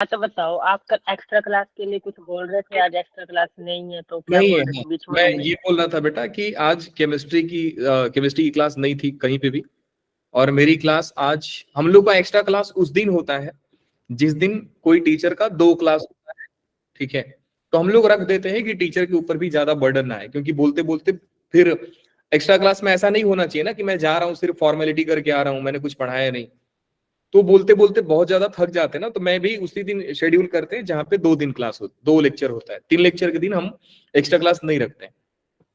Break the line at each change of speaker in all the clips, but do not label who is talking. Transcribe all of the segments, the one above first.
तो बताओ, आप एक्स्ट्रा क्लास के लिए कुछ बोल रहे थे, आज एक्स्ट्रा क्लास नहीं है तो क्या
नहीं
बोल
है,
रहे
हाँ।
थे बीच में
मैं
हमने?
ये बोल रहा था बेटा कि आज केमिस्ट्री की क्लास नहीं थी कहीं पे भी। और मेरी क्लास आज, हम लोग का एक्स्ट्रा क्लास उस दिन होता है जिस दिन कोई टीचर का 2 क्लास होता है, ठीक है। तो हम लोग रख देते हैं कि टीचर के ऊपर भी ज्यादा बर्डन ना आए, क्योंकि बोलते बोलते फिर एक्स्ट्रा क्लास में ऐसा नहीं होना चाहिए ना कि मैं जा रहा हूँ सिर्फ फॉर्मेलिटी करके आ रहा हूँ, मैंने कुछ पढ़ाया नहीं। तो बोलते बोलते बहुत ज्यादा थक जाते हैं ना, तो मैं भी उसी दिन शेड्यूल करते हैं जहाँ पे 2 दिन क्लास हो, 2 लेक्चर होता है, 3 लेक्चर के दिन हम एक्स्ट्रा क्लास नहीं रखते हैं।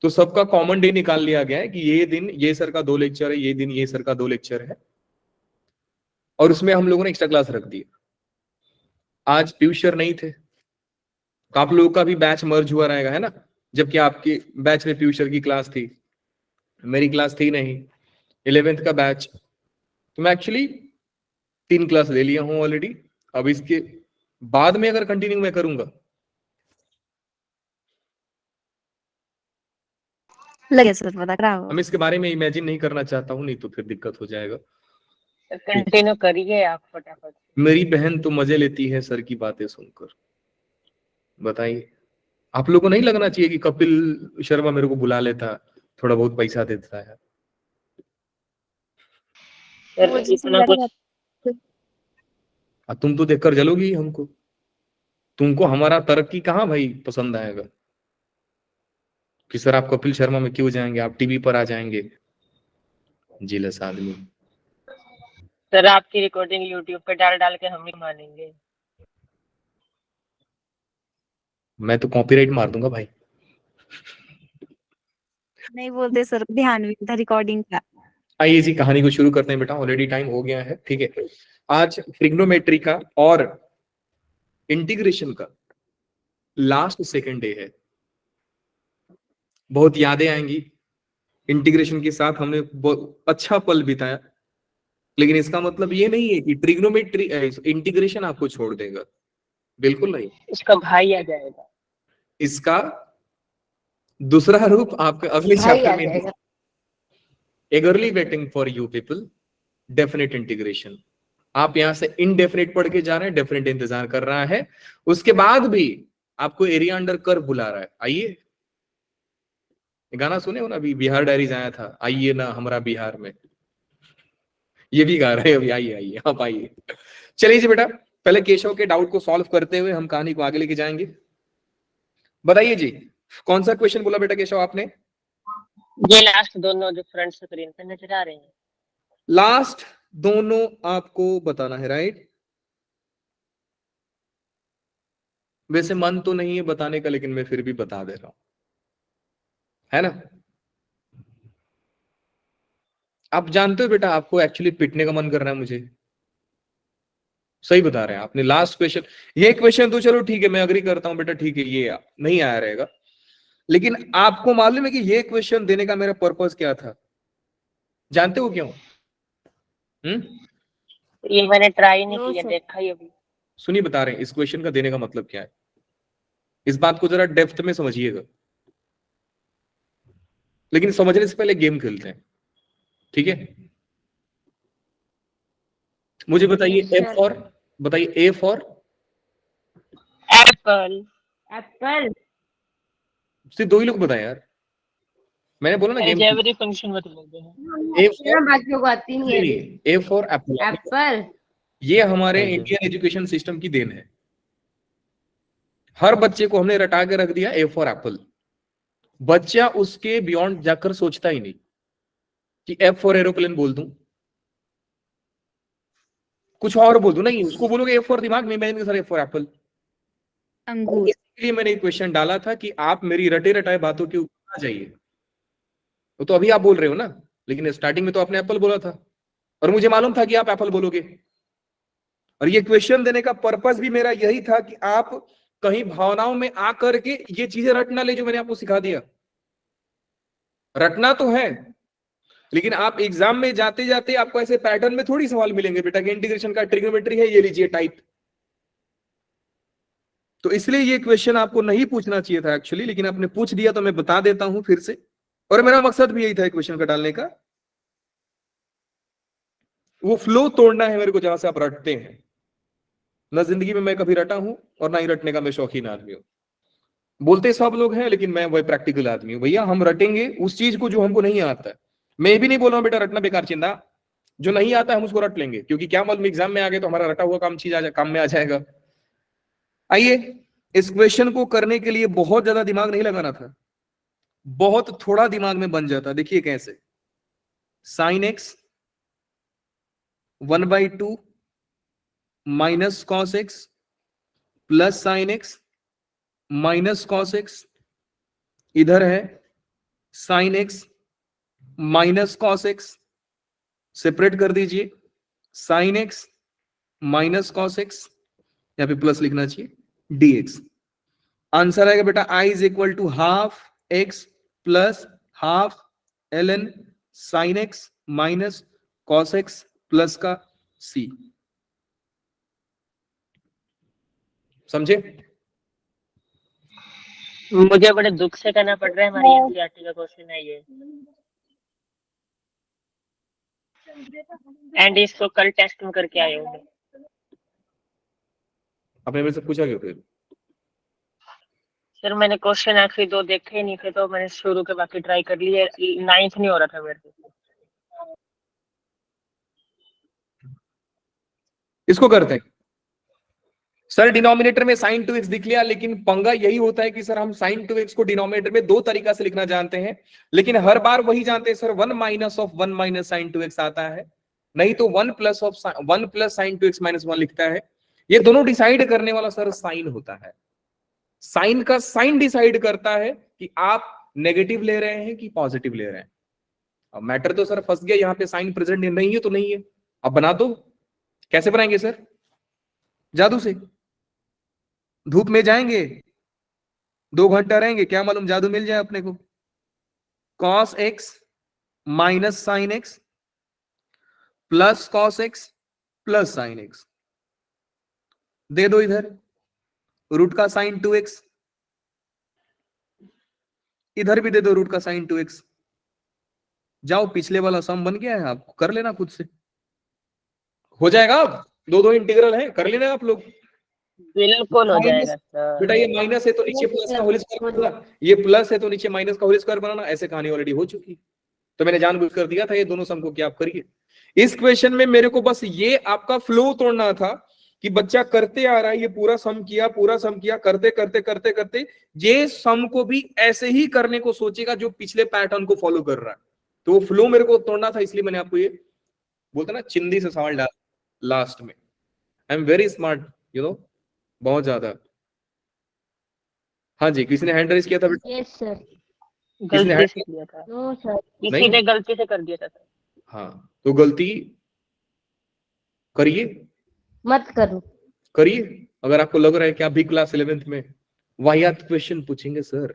तो सबका कॉमन डे निकाल लिया गया है कि ये दिन ये सर का 2 लेक्चर है, ये दिन ये सर का 2 लेक्चर है, और उसमें हम लोगों ने एक्स्ट्रा क्लास रख दी। आज पीयूष सर नहीं थे, तो आप लोगों का भी बैच मर्ज हुआ रहेगा, है ना। जबकि आपके बैच में पीयूष सर की क्लास थी, मेरी क्लास थी नहीं, 11th का बैच। तो मैं एक्चुअली 3 क्लास ले लिया हूँ ऑलरेडी। अब इसके बाद में अगर कंटिन्यू मैं करूंगा,
लगे सर पता करा हो।
हम इसके बारे में इमेजिन नहीं करना चाहता हूँ, नहीं तो फिर दिक्कत हो जाएगा।
कंटिन्यू करिए आप फटाफट।
मेरी बहन तो मजे लेती है सर की बातें सुनकर। बताइए, आप लोगों को नहीं लगना चाहिए कि कपिल शर्मा मेरे को बुला लेता, थोड़ा बहुत पैसा देता है।
वो
सर
जिस
इतना कुछ
तुम तो देखकर जलोगी हमको, तुमको हमारा तरक्की कहाँ भाई पसंद आएगा कि सर आप कपिल शर्मा में क्यों जाएंगे, आप टीवी पर आ जाएंगे। जिलस आदमी।
सर आपकी रिकॉर्डिंग यूट्यूब पे डाल डाल के हम ही मानेंगे।
मैं तो कॉपीराइट मार दूंगा भाई।
नहीं बोलते सर, ध्यान भी था रिकॉर्डिंग का।
आइए इसी कहानी को शुरू करते हैं बेटा, ऑलरेडी टाइम हो गया है, ठीक है। आज ट्रिग्नोमेट्री का और इंटीग्रेशन का लास्ट सेकंड डे है। बहुत यादें आएंगी इंटीग्रेशन के साथ, हमने बहुत अच्छा पल बिताया। लेकिन इसका मतलब ये नहीं है कि ट्रिग्नोमेट्री इंटीग्रेशन आपको छोड़ देगा, बिल्कुल नहीं।
इसका भाई आ जाएगा।
इसका दूसरा रूप आपके अगले
भाई
चैप्टर
आ
में
जाएगा।
eagerly waiting for you people, definite integration. आप यहां से इनडेफिनेट पढ़ के जा रहे हैं, डेफिनेट इंतजार कर रहा है, उसके बाद भी आपको एरिया अंडर कर्व बुला रहा है। आइए, गाना सुने हो ना, अभी बिहार डायरीज आया था, आइए ना हमारा बिहार में, ये भी गा रहे हैं अभी, आइए आइए आप आइए। चलिए जी बेटा, पहले केशव के डाउट को सॉल्व करते हुए हम कहानी को आगे लेके जाएंगे। बताइए जी, कौन सा क्वेश्चन बोला बेटा केशव आपने?
ये लास्ट दोनों जो फ्रंट स्क्रीन पे नजर आ रहे हैं,
लास्ट दोनों आपको बताना है, राइट। वैसे मन तो नहीं है बताने का, लेकिन मैं फिर भी बता दे रहा हूं, है ना। आप जानते हो बेटा, आपको एक्चुअली पिटने का मन कर रहा है मुझे, सही बता रहे हैं आपने। लास्ट क्वेश्चन, ये क्वेश्चन तो चलो ठीक है, मैं अग्री करता हूं बेटा, ठीक है ये नहीं आया रहेगा। लेकिन आपको मालूम है कि ये क्वेश्चन देने का मेरा पर्पस क्या था? जानते हो क्यों?
ये मैंने ट्राई नहीं
नो
किया,
सर।
देखा ही अभी।
सुनिए, बता रहे हैं इस क्वेश्चन का देने का मतलब क्या है। इस बात को जरा डेप्थ में समझिएगा, लेकिन समझने से पहले गेम खेलते हैं, ठीक है। मुझे बताइए
यस
एफ
सर।
फॉर, बताइए ए फॉर।
एप्पल।
एप्पल।
सिर्फ 2 ही लोग बताए यार, मैंने बोला ना गेम खेल।
अलजेब्रिक फंक्शन मत बोलते हैं।
ए फॉर,
बाकियों को आती नहीं है।
A for Apple.
एप्पल।
ये हमारे इंडियन एजुकेशन सिस्टम की देन है। हर बच्चे को हमने रटा के रख दिया ए फॉर एप्पल। बच्चा उसके बियॉन्ड जाकर सोचता ही नहीं कि एफ फॉर एरोप्लेन बोल दूं, कुछ और बोल दूं, नहीं, उसको बोलोगे एफ फॉर दिमाग में imagine sir F for Apple.
अंगूर।
इसलिए मैंने एक क्वेश्चन डाला था कि आप मेरी रटे रटाए बातों के ऊपर आ जाइए। वो तो अभी आप बोल रहे हो ना, लेकिन स्टार्टिंग में तो आपने एप्पल बोला था, और मुझे मालूम था कि आप एप्पल बोलोगे। और ये क्वेश्चन देने का पर्पस भी मेरा यही था कि आप कहीं भावनाओं में आकर के ये चीजें रटना ले जो मैंने आपको सिखा दिया। रटना तो है, लेकिन आप एग्जाम में जाते जाते आपको ऐसे पैटर्न में थोड़ी सवाल मिलेंगे बेटा कि इंटीग्रेशन का ट्रिग्नोमेट्री है, ये लीजिए टाइप। तो इसलिए ये क्वेश्चन आपको नहीं पूछना चाहिए था एक्चुअली, लेकिन आपने पूछ दिया तो मैं बता देता हूं फिर से। और मेरा मकसद भी यही था क्वेश्चन का डालने का, वो फ्लो तोड़ना है मेरे को जहां से आप रटते हैं। ना जिंदगी में मैं कभी रटा हूं और ना ही रटने का मैं शौकीन आदमी हूं। बोलते सब लोग हैं लेकिन मैं वही प्रैक्टिकल आदमी हूं। भैया हम रटेंगे उस चीज को जो हमको नहीं आता है। मैं भी नहीं बोल रहा हूं बेटा रटना बेकार चिंता, जो नहीं आता है हम उसको रट लेंगे, क्योंकि क्या मालूम एग्जाम में आ गए तो हमारा रटा हुआ काम में आ जाएगा। आइए, इस क्वेश्चन को करने के लिए बहुत ज्यादा दिमाग नहीं लगाना था, बहुत थोड़ा दिमाग में बन जाता। देखिए कैसे, sine x 1/2 minus cos x plus sine x minus cos x, इधर है sign x minus cos x, separate कर दीजिए, sign x minus cos x, यहां पे प्लस लिखना चाहिए dx। आंसर आएगा बेटा i is equal to half x plus half ln sine x minus cos x plus का c। समझे?
मुझे बड़े दुख से कहना पड़ रहा है, हमारी एनसीईआरटी का क्वेश्चन है ये, एंड इसको कल टेस्ट में करके आए होंगे।
आपने मेरे से पूछा क्यों फिर?
सर मैंने क्वेश्चन आखिरी 2 देखे ही नहीं थे, तो मैंने शुरू के बाकी ट्राई कर लिए, 9th नहीं हो रहा था मेरे से।
इसको करते हैं सर, डिनोमिनेटर में sin 2x दिख लिया, लेकिन पंगा यही होता है कि सर हम sin 2x को डिनोमिनेटर में 2 तरीका से लिखना जानते हैं, लेकिन हर बार वही जानते हैं sir 1 minus of 1 minus sin 2x आता है, नहीं तो 1 प्लस sin 2x माइनस 1 लिखता है। ये दोनों डिसाइड करने वाला सर साइन होता है। साइन का साइन डिसाइड करता है कि आप नेगेटिव ले रहे हैं कि पॉजिटिव ले रहे हैं। अब मैटर तो सर फंस गया, यहाँ पे साइन प्रेजेंट नहीं है तो नहीं है, अब बना दो। कैसे बनाएंगे सर? जादू से। धूप में जाएंगे, 2 घंटा रहेंगे, क्या मालूम जादू मिल जाए अपने को। Cos x minus sine x plus cos x plus sine x, दे दो इधर रूट का साइन 2x, इधर भी दे दो रूट का साइन 2x। जाओ, पिछले वाला सम बन गया है, आपको कर लेना खुद से, हो जाएगा। अब 2 इंटीग्रल है, कर लेना आप लोग।
बिल्कुल हो जाएगा सर।
बेटा ये माइनस है तो नीचे प्लस का होल स्क्वायर बनाना, ये प्लस है तो नीचे माइनस का होल स्क्वायर बनाना, ऐसे कहानी ऑलरेडी हो चुकी। तो मैंने जानबूझ कर दिया था ये दोनों सम को कि आप करिए। इस क्वेश्चन में मेरे को बस ये आपका फ्लो तोड़ना था कि बच्चा करते आ रहा है, ये पूरा सम किया, करते करते करते करते ये सम को भी ऐसे ही करने को सोचेगा जो पिछले पैटर्न को फॉलो कर रहा है। तो वो फ्लो मेरे को तोड़ना था, इसलिए मैंने आपको ये बोलता ना चिंदी से सवाल डाला लास्ट में। I am very smart you know, बहुत ज्यादा। हाँ जी, किसी ने हैंड रेज किया था बेटा?
Yes sir.
गलती से किया था।
No sir.
किसी ने गलती से कर दिया था सर।
हाँ, तो गलती करिए
मत करो।
करिए। अगर आपको लग रहा है कि आप भी क्लास 11th में वाहियात क्वेश्चन पूछेंगे सर,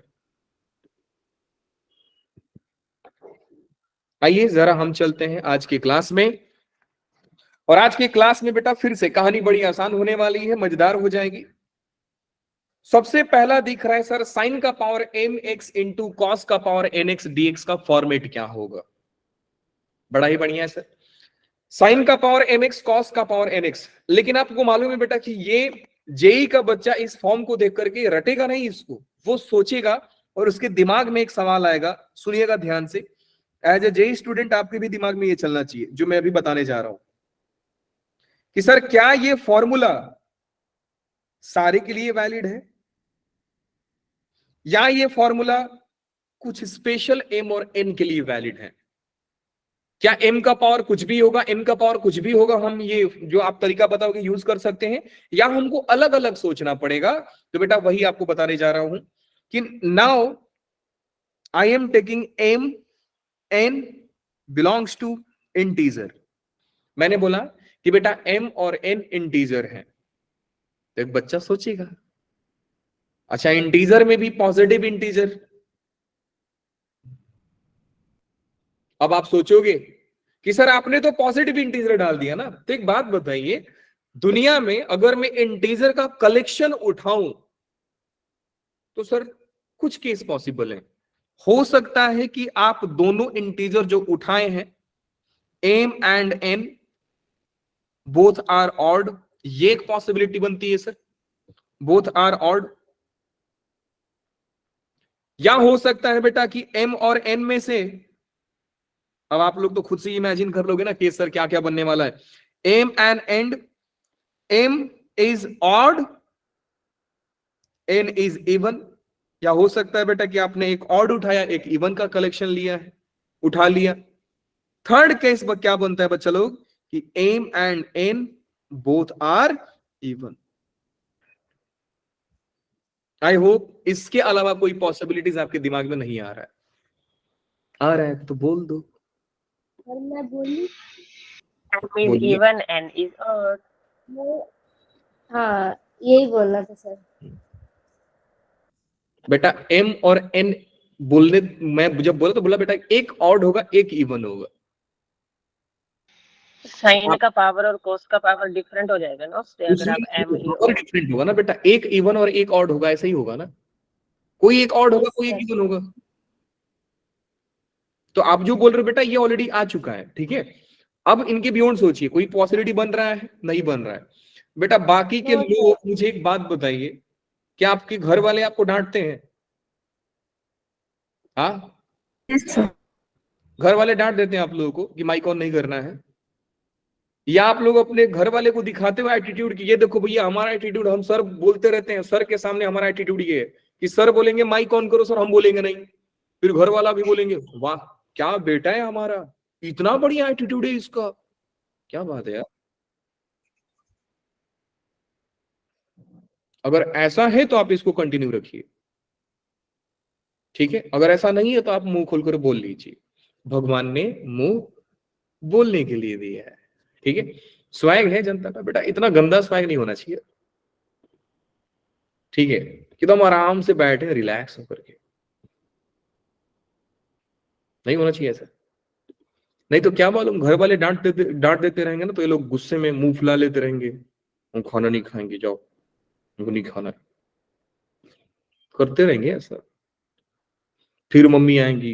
आइए जरा हम चलते हैं आज की क्लास में। और आज की क्लास में बेटा फिर से कहानी बड़ी आसान होने वाली है, मजेदार हो जाएगी। सबसे पहला दिख रहा है सर, साइन का पावर mx इंटू कॉस का पावर nx dx का फॉर्मेट क्या होगा। बड़ा ही बढ़िया है सर, साइन का पावर mx कॉस का पावर nx। लेकिन आपको मालूम है बेटा कि ये जेई का बच्चा इस फॉर्म को देख करके रटेगा नहीं इसको, वो सोचेगा और उसके दिमाग में एक सवाल आएगा। सुनिएगा ध्यान से, एज ए जेई स्टूडेंट आपके भी दिमाग में ये चलना चाहिए जो मैं अभी बताने जा रहा हूं कि सर क्या ये फॉर्मूला सारे के लिए वैलिड है या ये फॉर्मूला कुछ स्पेशल m और n के लिए वैलिड है। क्या m का पावर कुछ भी होगा, n का पावर कुछ भी होगा, हम ये जो आप तरीका बताओगे यूज कर सकते हैं, या हमको अलग अलग सोचना पड़ेगा। तो बेटा वही आपको बताने जा रहा हूं कि now I am taking m n belongs to integer. मैंने बोला कि बेटा m और n इंटीजर है, तो एक बच्चा सोचेगा अच्छा इंटीजर में भी पॉजिटिव इंटीजर। अब आप सोचोगे कि सर आपने तो पॉजिटिव इंटीजर डाल दिया ना, तो एक बात बताइए, दुनिया में अगर मैं इंटीजर का कलेक्शन उठाऊं तो सर कुछ केस पॉसिबल है। हो सकता है कि आप दोनों इंटीजर जो उठाए हैं m and n both are odd, ये एक पॉसिबिलिटी बनती है सर, बोथ आर ऑड। या हो सकता है बेटा कि m और n में से, अब आप लोग तो खुद से इमेजिन कर लोगे ना कि सर क्या क्या बनने वाला है। m and end, m is odd, n is even। या हो सकता है बेटा कि आपने एक ऑड उठाया, एक इवन का कलेक्शन लिया है, उठा लिया। थर्ड केस क्या बनता है बच्चा लोग कि m and n both are even। I hope इसके अलावा कोई पॉसिबिलिटीज आपके दिमाग में नहीं आ रहा है। आ रहा है तो बोल दो।
और मैं बोली
M is
बोलिए।
even, N is odd।
हाँ यही बोलना था सर।
बेटा m और n बोलने, मैं जब बोला तो बोला बेटा एक ऑड होगा एक इवन होगा।
साइन का पावर और कोस का पावर डिफरेंट हो जाएगा ना उससे, अगर आप M
और डिफरेंट होगा ना बेटा, एक इवन और एक ऑड होगा, ऐसा ही होगा ना। कोई एक ऑड होगा कोई एक इवन होगा। तो आप जो बोल रहे हो बेटा ये ऑलरेडी आ चुका है, ठीक है। अब इनके बियॉन्ड सोचिए, कोई पॉसिबिलिटी बन रहा है? नहीं बन रहा है बेटा। बाकी के लोग मुझे एक बात बताइए, क्या आपके घर वाले आपको डांटते हैं? हाँ, घर वाले डांट देते हैं आप लोगों को कि माइक ऑन नहीं करना है? या आप लोग अपने घर वाले को दिखाते हुए एटीट्यूड की, ये देखो भैया हमारा एटीट्यूड, हम सर बोलते रहते हैं, सर के सामने हमारा एटीट्यूड ये है कि सर बोलेंगे माइक ऑन करो, सर हम बोलेंगे नहीं, फिर घर वाला भी बोलेंगे वाह क्या बेटा है हमारा, इतना बढ़िया एटीट्यूड है इसका, क्या बात है यार। अगर ऐसा है तो आप इसको कंटिन्यू रखिए, ठीक है। अगर ऐसा नहीं है तो आप मुंह खोलकर बोल लीजिए, भगवान ने मुंह बोलने के लिए दिया है, ठीक है। स्वैग है जनता का बेटा, इतना गंदा स्वैग नहीं होना चाहिए, ठीक है। एकदम आराम से बैठे रिलैक्स होकर के, नहीं होना चाहिए ऐसा। नहीं तो क्या मालूम घर वाले डांट देते रहेंगे ना, तो ये लोग गुस्से में मुंह फुला लेते रहेंगे, हम खाना नहीं खाएंगे, जाओ हमको नहीं खाना, करते रहेंगे ऐसा। फिर मम्मी आएंगी,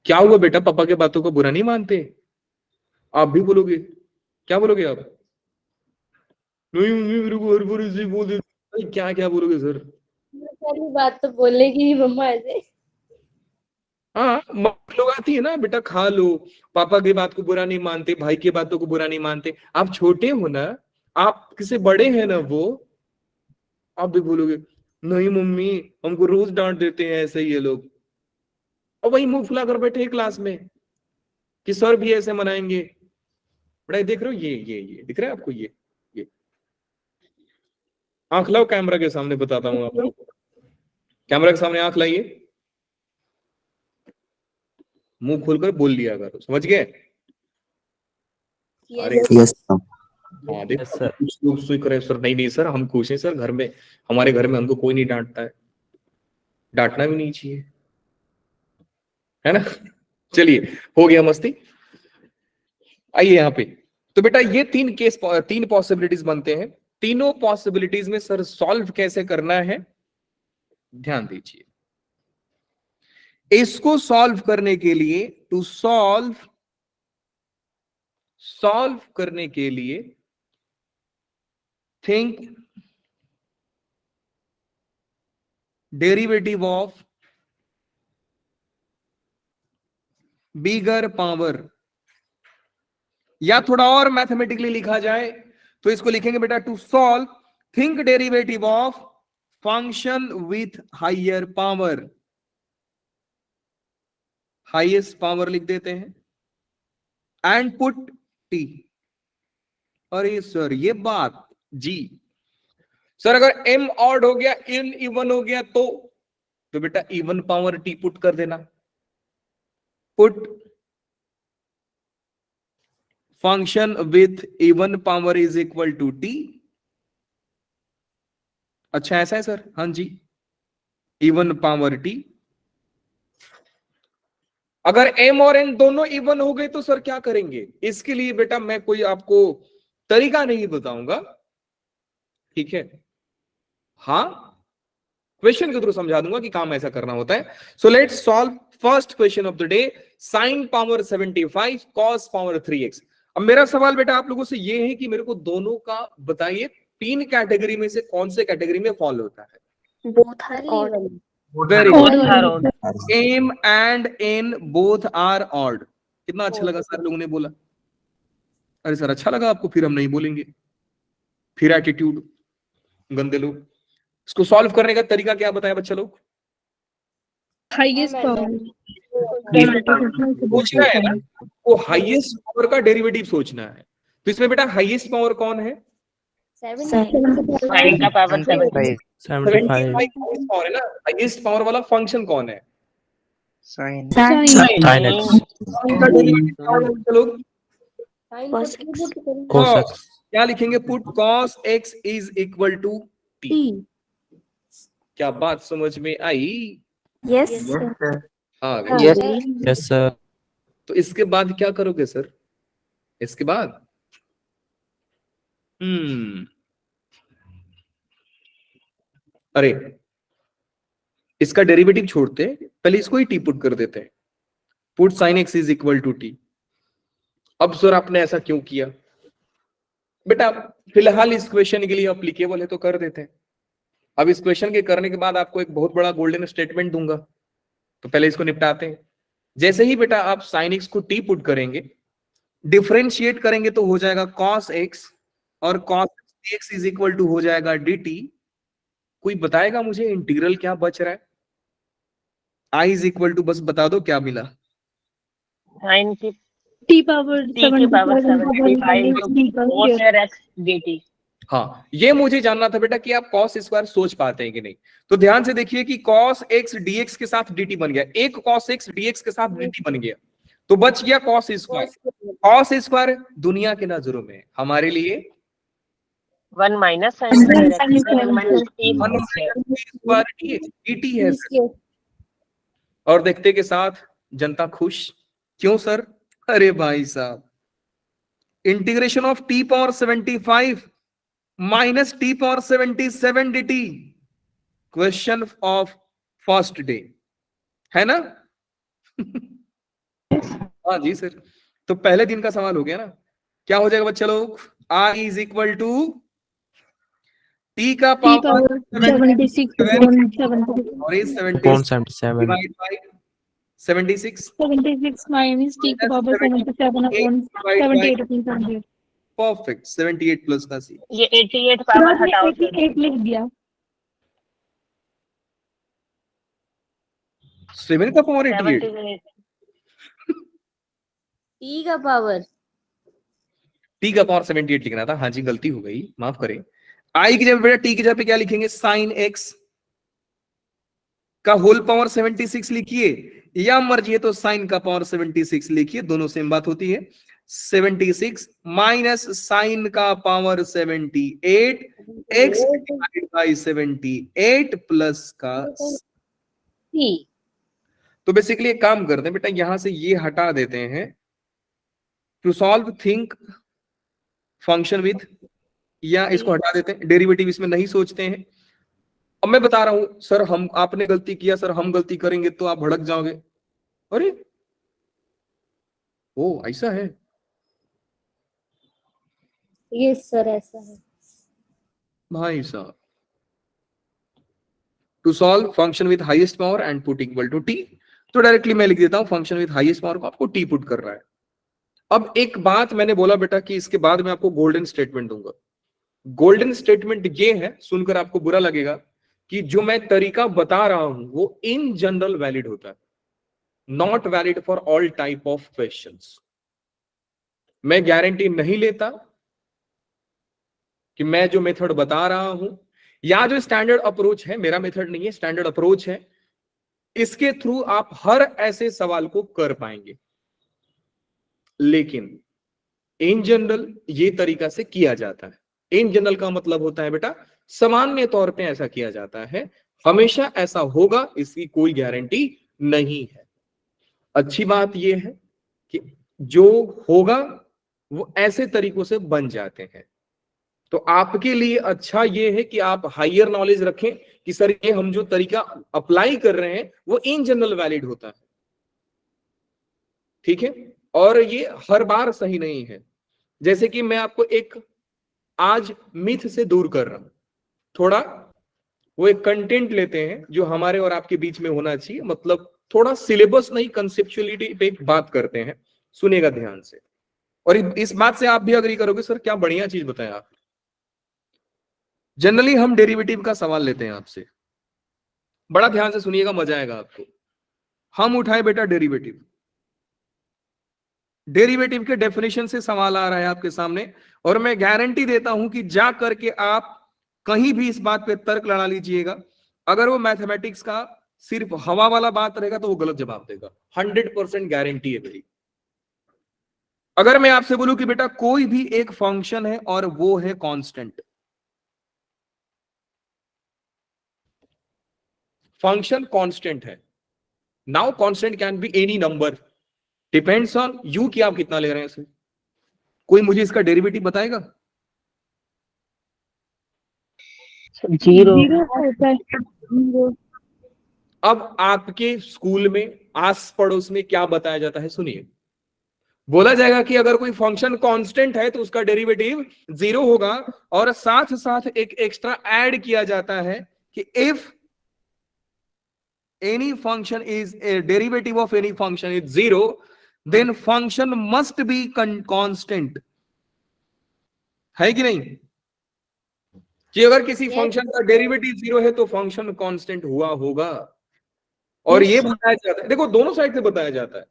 क्या हुआ बेटा पापा के बातों को बुरा नहीं मानते? आप भी बोलोगे, क्या बोलोगे आप? नहीं मम्मी मेरे को हर बार ऐसे ही बोल देते। क्या क्या बोलोगे सर?
पहली बात तो बोलेगी ही मम्मा ऐसे।
हाँ, लोग आती है ना बेटा, खा लो, पापा की बात को बुरा नहीं मानते, भाई की बातों को बुरा नहीं मानते। आप छोटे हो ना, आप किसी बड़े हैं ना वो, आप भी बोलोगे नहीं मम्मी हमको रोज डांट देते हैं ऐसे ही ये लोग, और वही मुंह फुला कर बैठे हैं क्लास में कि सर भी ऐसे मनाएंगे। बड़ा देख रहे हो, ये दिख रहा है आपको? ये आंख लाओ कैमरा के सामने, बताता हूँ आपको, कैमरा के सामने आंख लाइए, मुंह खोलकर बोल लिया करो, समझ गए? अरे
यस
हाँ देखो कुछ लोग सोच रहे सर, नहीं सर हम खुश हैं सर, घर में हमारे घर में हमको कोई नहीं डांटता है, डांटना भी नहीं चाहिए, है ना। चलिए हो गया मस्ती, आइए यहाँ पे। तो बेटा ये तीन पॉसिबिलिटीज बनते हैं, तीनों पॉसिबिलिटीज में सर सॉल्व कैसे करना है ध्यान दीजिए। इसको सॉल्व करने के लिए, टू सॉल्व करने के लिए think derivative of bigger power, या थोड़ा और मैथमेटिकली लिखा जाए तो इसको लिखेंगे बेटा to solve think derivative of function with higher power, highest power लिख देते हैं, एंड पुट टी। अरे सर ये बात जी, सर अगर m ऑड हो गया n इवन हो गया तो बेटा इवन पावर t पुट कर देना, put function with even power is equal to t। अच्छा ऐसा है सर? हाँ जी, इवन पावर t। अगर m और n दोनों इवन हो गए तो सर क्या करेंगे? इसके लिए बेटा मैं कोई आपको तरीका नहीं बताऊंगा, ठीक है, हाँ क्वेश्चन के थ्रू समझा दूंगा कि काम ऐसा करना होता है। So let's solve first question of the day, sin power 75 cos power 3x। अब मेरा सवाल बेटा आप लोगों से ये है कि मेरे को दोनों का बताइए, 3 कैटेगरी में से कौन से कैटेगरी में फॉल होता है?
both are
पहली
odd.
वाली।
Very
Both
good.
are odd.
M and N both are odd. कितना अच्छा लगा सर लोगों ने बोला। अरे सर अच्छा लगा आपको, फिर हम नहीं बोलेंगे। फिर एटीट्यूड, गंदे लोग। इसको सॉल्व करने का तरीका क्या बताया बच्चा लोग?
हाईएस्ट
सोचना है ना, वो हाईएस्ट पावर का डेरिवेटिव सोचना है। तो इसमें बेटा हाईएस्ट पावर कौन है?
9 का पावर 75.
75 हाईएस्ट पावर है ना। हाईएस्ट पावर वाला फंक्शन कौन है?
Sin.
Sin.
का डेरिवेटिव कौन है बच्चा लोग?
Cos x.
हाँ, क्या लिखेंगे? Put cos x is equal to t। क्या बात समझ में आई?
Yes.
हाँ
Yes.
Yes sir.
तो इसके बाद क्या करोगे सर? इसके बाद अरे इसका डेरिवेटिव छोड़ते हैं, पहले इसको ही टी पुट कर देते हैं। Put sine x is equal to t. अब सर आपने ऐसा क्यों किया? बेटा फिलहाल इस क्वेश्चन के लिए अप्लीकेबल है तो कर देते हैं। अब इस क्वेश्चन के करने के बाद आपको एक बहुत बड़ा गोल्डन स्टेटमेंट दूंगा, तो पहले इसको निपटाते हैं। जैसे ही बेटा आप साइन एक्स को टी पुट करेंगे, डिफरेंशिएट करेंगे तो हो जाएगा cos x, और cos x is equal to हो जाएगा dt। कोई बताएगा मुझे इंटीग्रल क्या बच रहा है? i इज इक्वल टू, बस बता दो क्या मिला?
9 की
t पावर
t की पावर 75 cos x dt.
हाँ, ये मुझे जानना था बेटा कि आप cos स्क्वायर सोच पाते हैं कि नहीं। तो ध्यान से देखिए कि cos x dx के साथ dt बन गया, एक cos x dx के साथ dt बन गया, तो बच गया cos स्क्वायर। cos स्क्वायर दुनिया के नजरों में हमारे लिए
1 minus sin square x minus t
square dt है सर। और देखते के साथ जनता खुश। क्यों सर? अरे भाई साहब, integration of t power 75 minus T power 77 dt, question of first day, है ना? हाँ जी सर। तो पहले दिन का सवाल हो गया ना। क्या हो जाएगा बच्चा लोग? i is equal to t का पावर
76
और is
77
divide by 76
minus t की पावर 77 78
परफेक्ट। 78 प्लस का c,
ये 88 पावर हटाओ सर.
88 लिख दिया।
7 का पावर 88।
78
टी का पावर
t का पावर 78 लिखना था। हाँ जी गलती हो गई, माफ करें। i की जगह बेटा t की जगह पे क्या लिखेंगे? साइन x का होल पावर 76 लिखिए, या मर्जी है तो साइन का पावर 76 लिखिए, दोनों सेम बात होती है। 76 माइनस साइन का power 78 x divide by 78 plus का
टी।
तो बेसिकली एक काम करते हैं बेटा, यहां से ये हटा देते हैं। To solve think function with, या इसको हटा देते हैं, डेरिवेटिव इसमें नहीं सोचते हैं। अब मैं बता रहा हूं सर, हम आपने गलती किया सर, हम गलती करेंगे तो आप भड़क जाओगे। अरे ओ ऐसा है?
यस सर ऐसा है।
भाई साहब, to solve function with highest power and put equal to t, तो डायरेक्टली मैं लिख देता हूं फंक्शन विथ हाईएस्ट पावर को आपको टी पुट कर रहा है। अब एक बात मैंने बोला बेटा कि इसके बाद मैं आपको गोल्डन स्टेटमेंट दूंगा। गोल्डन स्टेटमेंट ये है, सुनकर आपको बुरा लगेगा, कि जो मैं तरीका बता रहा हूं वो इन जनरल वैलिड होता है, not valid for all type of questions. मैं गारंटी नहीं लेता कि मैं जो मेथड बता रहा हूं या जो स्टैंडर्ड अप्रोच है, मेरा मेथड नहीं है, स्टैंडर्ड अप्रोच है, इसके थ्रू आप हर ऐसे सवाल को कर पाएंगे। लेकिन इन जनरल ये तरीका से किया जाता है। इन जनरल का मतलब होता है बेटा सामान्य तौर पे ऐसा किया जाता है, हमेशा ऐसा होगा इसकी कोई गारंटी नहीं है। अच्छी बात यह है कि जो होगा वो ऐसे तरीकों से बन जाते हैं। तो आपके लिए अच्छा ये है कि आप हायर नॉलेज रखें कि सर ये हम जो तरीका अप्लाई कर रहे हैं वो इन जनरल वैलिड होता है, ठीक है, और ये हर बार सही नहीं है। जैसे कि मैं आपको एक आज मिथ से दूर कर रहा हूं, थोड़ा वो एक कंटेंट लेते हैं जो हमारे और आपके बीच में होना चाहिए, मतलब थोड़ा सिलेबस नहीं, कंसेप्चुअलिटी पे एक बात करते हैं, सुनेगा ध्यान से। और इस बात से आप भी अग्री करोगे, सर क्या बढ़िया चीज बताएं आप। जनरली हम डेरिवेटिव का सवाल लेते हैं आपसे, बड़ा ध्यान से सुनिएगा, मजा आएगा आपको। हम उठाए बेटा डेरिवेटिव, डेरिवेटिव के डेफिनेशन से सवाल आ रहा है आपके सामने, और मैं गारंटी देता हूं कि जा करके आप कहीं भी इस बात पे तर्क लड़ा लीजिएगा, अगर वो मैथमेटिक्स का सिर्फ हवा वाला बात रहेगा तो वो गलत जवाब देगा, 100% गारंटी है मेरी। अगर मैं आपसे बोलूं कि बेटा कोई भी एक फंक्शन है और वो है कांस्टेंट, फंक्शन कांस्टेंट है, now constant can be any number, depends on you कि आप कितना ले रहे हैं इसे। कोई मुझे इसका डेरिवेटिव बताएगा?
जीरो।
जीरो होता है। जीरो।
अब आपके स्कूल में आस पड़ोस में क्या बताया जाता है, सुनिए। बोला जाएगा कि अगर कोई फंक्शन कांस्टेंट है तो उसका डेरिवेटिव 0 होगा, और साथ साथ एक एक्स्ट्रा ऐड किया जाता है कि if any function is a derivative of any function is 0, then function must be constant, है कि नहीं? कि अगर किसी फंक्शन का डेरिवेटिव 0 है तो फंक्शन कांस्टेंट हुआ होगा। और ये बताया जाता है, देखो दोनों साइड से बताया जाता है,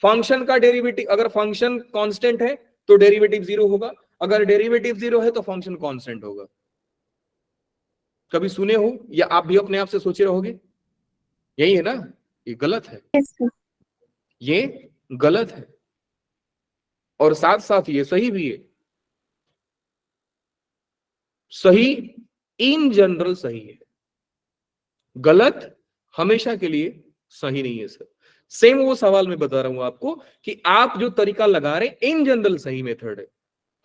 फंक्शन का डेरिवेटिव, अगर फंक्शन कांस्टेंट है तो डेरिवेटिव 0 होगा, अगर डेरिवेटिव 0 है तो फंक्शन कांस्टेंट होगा। कभी सुने हो या आप भी अपने आप से सोचे रहोगे यही है ना? ये गलत है,
Yes, sir.
ये गलत है, और साथ साथ ये सही भी है। सही इन जनरल सही है, गलत हमेशा के लिए सही नहीं है सर। सेम वो सवाल मैं बता रहा हूं आपको कि आप जो तरीका लगा रहे इन जनरल सही मेथड है,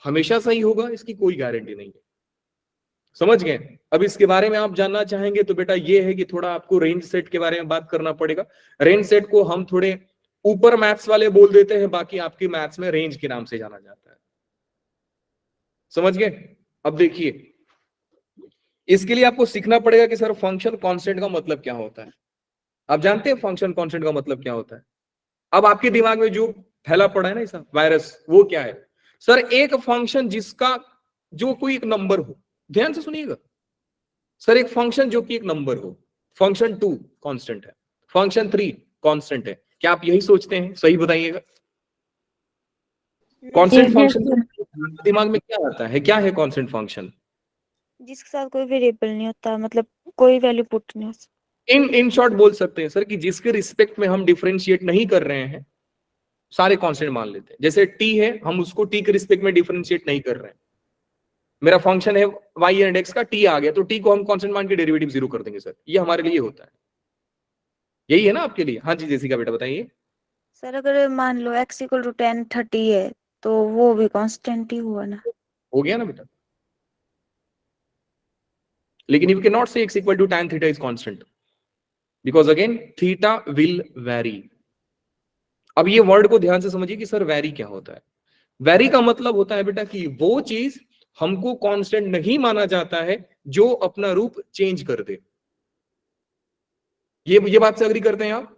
हमेशा सही होगा इसकी कोई गारंटी नहीं है। समझ गए? अब इसके बारे में आप जानना चाहेंगे तो बेटा ये है कि थोड़ा आपको रेंज सेट के बारे में बात करना पड़ेगा। रेंज सेट को हम थोड़े ऊपर मैथ्स वाले बोल देते हैं, बाकी आपकी मैथ्स में रेंज के नाम से जाना जाता है। समझ गए? अब देखिए, इसके लिए आपको सीखना पड़ेगा कि सर फंक्शन कांस्टेंट का मतलब क्या होता है। आप जानते हैं फंक्शन कांस्टेंट का मतलब क्या होता है? अब आपके दिमाग में जो फैला पड़ा है ना ऐसा वायरस, वो क्या है? सर एक फंक्शन जिसका जो कोई एक नंबर हो, ध्यान से सुनिएगा सर, एक फंक्शन जो कि एक नंबर हो, फंक्शन 2 कांस्टेंट है, फंक्शन 3 कांस्टेंट है, क्या आप यही सोचते हैं? सही बताइएगा। कांस्टेंट फंक्शन दिमाग में क्या आता है, क्या है कांस्टेंट फंक्शन?
जिसके साथ कोई वेरिएबल नहीं होता, मतलब कोई वैल्यू पुट नहीं हो सकती।
इन शॉर्ट बोल सकते हैं सर कि जिसके रिस्पेक्ट में हम डिफरेंशिएट नहीं कर रहे हैं, सारे कांस्टेंट मान लेते हैं। जैसे टी है, हम उसको टी के रिस्पेक्ट में डिफरेंशिएट नहीं कर रहे हैं। मेरा फंक्शन है वाई एंड एक्स का, टी आ गया तो टी को हम कांस्टेंट मान के डेरिवेटिव 0 कर देंगे सर, ये हमारे लिए होता है। यही है ना आपके लिए? हाँ जी जेसिका बेटा बताइए।
सर अगर मान लो x इक्वल टू 10 30 है तो वो भी कांस्टेंट ही हुआ ना।
हो गया ना बेटा? लेकिन you can not say x equal to tan theta is constant, because again theta will vary. अब ये वर्ड को ध्यान से समझिए कि सर वैरी क्या होता है। वैरी का मतलब होता है बेटा कि वो चीज हमको कांस्टेंट नहीं माना जाता है जो अपना रूप चेंज कर दे। ये बात से अग्री करते हैं आप?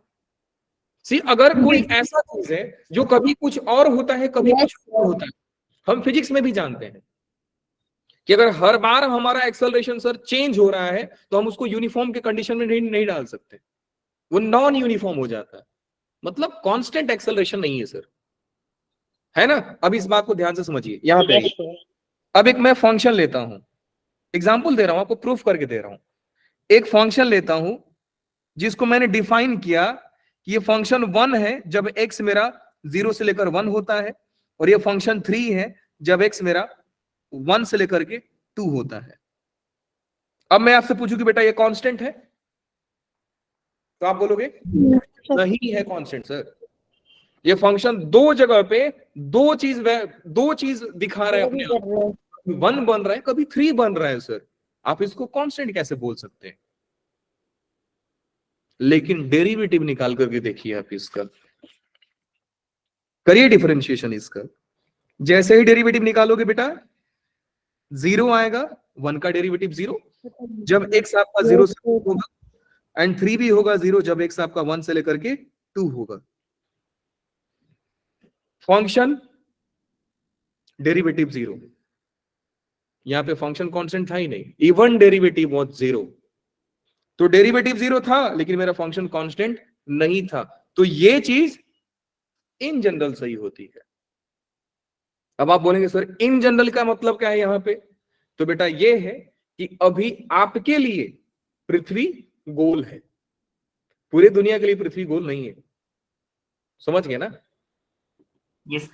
सी अगर कोई ऐसा चीज है जो कभी कुछ और होता है, कभी कुछ और होता है, हम फिजिक्स में भी जानते हैं कि अगर हर बार हमारा एक्सेलरेशन सर चेंज हो रहा है तो हम उसको यूनिफॉर्म के कंडीशन में नहीं डाल सकते, वो नॉन यूनिफॉर्म हो जाता है, मतलब कांस्टेंट एक्सेलरेशन नहीं है सर, है ना? अब इस बात को ध्यान से समझिए, यहां पे आइए। अब एक मैं फंक्शन लेता हूं, एग्जांपल दे रहा हूं आपको, प्रूफ करके दे रहा हूं। एक फंक्शन लेता हूं जिसको मैंने डिफाइन किया कि ये फंक्शन 1 है जब x मेरा 0 से लेकर 1 होता है, और ये फंक्शन 3 है जब x मेरा 1 से लेकर के 2 होता है। अब मैं आपसे पूछूं कि बेटा ये कांस्टेंट है, तो आप बोलोगे नहीं है कांस्टेंट सर। ये फंक्शन दो जगह पे दो चीज दिखा रहा है अपने आप, 1 बन रहा है, कभी 3 बन रहा है सर, आप इसको कांस्टेंट कैसे बोल सकते हैं? लेकिन डेरिवेटिव निकाल करके देखिए आप इसका, करिए डिफरेंशिएशन इसका, जैसे ही डेरिवेटिव निकालोगे बेटा 0 आएगा, 1 का डेरिवेटिव 0 जब x आपका 0 से होगा, एंड 3 भी होगा 0 जब x आपका 1 से लेकर के 2 होगा। फंक्शन डेरिवेटिव 0, यहां पे फंक्शन कांस्टेंट था ही नहीं, इवन डेरिवेटिव वाज 0, तो डेरिवेटिव 0 था लेकिन मेरा फंक्शन कांस्टेंट नहीं था। तो ये चीज इन जनरल सही होती है। अब आप बोलेंगे सर इन जनरल का मतलब क्या है यहां पे? तो बेटा ये है कि अभी आपके लिए पृथ्वी गोल है, पूरी दुनिया के लिए पृथ्वी गोल नहीं है। समझ गए ना?
यस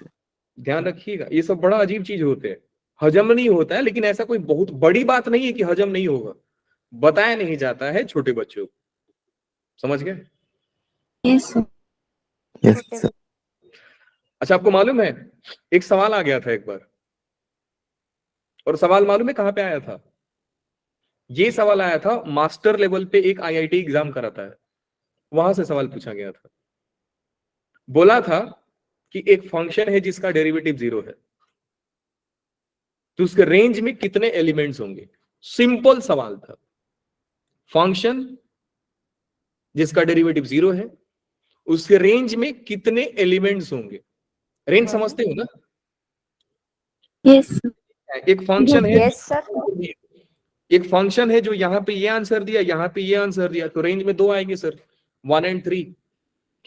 ध्यान रखिएगा, ये सब बड़ा अजीब चीज होते हैं, हजम नहीं होता है, लेकिन ऐसा कोई बहुत बड़ी बात नहीं है कि हजम नहीं होगा, बताया नहीं जाता है छोटे बच्चों को। समझ गए?
Yes sir.
छोटे
अच्छा, आपको मालूम है एक सवाल आ गया था एक बार, और सवाल मालूम है कहां पे आया था? ये सवाल आया था मास्टर लेवल पे, एक आईआईटी एग्जाम कराता है, वहां से सवाल पूछा गया था। बोला था कि एक फंक्शन है जिसका डेरिवेटिव 0 है, तो उसके रेंज में कितने एलिमेंट्स होंगे? सिंपल सवाल था। फंक्शन जिसका डेरिवेटिव 0 है, उसके रेंज में कितने एलिमेंट्स होंगे? रेंज समझते हो ना?
यस
एक फंक्शन है,
यस सर।
एक फंक्शन है जो यहाँ पे ये आंसर दिया, यहाँ पे ये आंसर दिया, तो रेंज में 2 आएंगे सर, 1 and 3,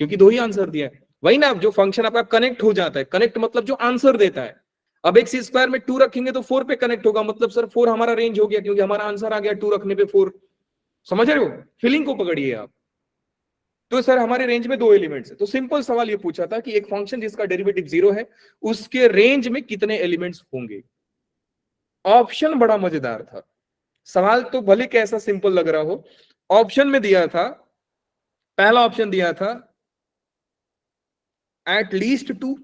क्योंकि 2 ही आंसर दिया है। वही ना, जो फंक्शन आपका कनेक्ट हो जाता है, कनेक्ट मतलब जो आंसर देता है। अब x स्क्वायर में 2 रखेंगे तो 4 पे कनेक्ट होगा, मतलब सर 4 हमारा रेंज हो गया, क्योंकि हमारा आंसर आ गया 2 रखने पे 4। समझ रहे हो? फीलिंग को पकड़िए आप। तो सर हमारे रेंज में 2 एलिमेंट्स है, तो सिंपल सवाल ये पूछा था कि एक फंक्शन जिसका डेरिवेटिव 0 है, उसके रेंज में कितने एलिमेंट्स होंगे। ऑप्शन बड़ा मजेदार था, सवाल तो भले कैसा सिंपल लग रहा हो, ऑप्शन में दिया था, पहला ऑप्शन दिया था एट लीस्ट 2,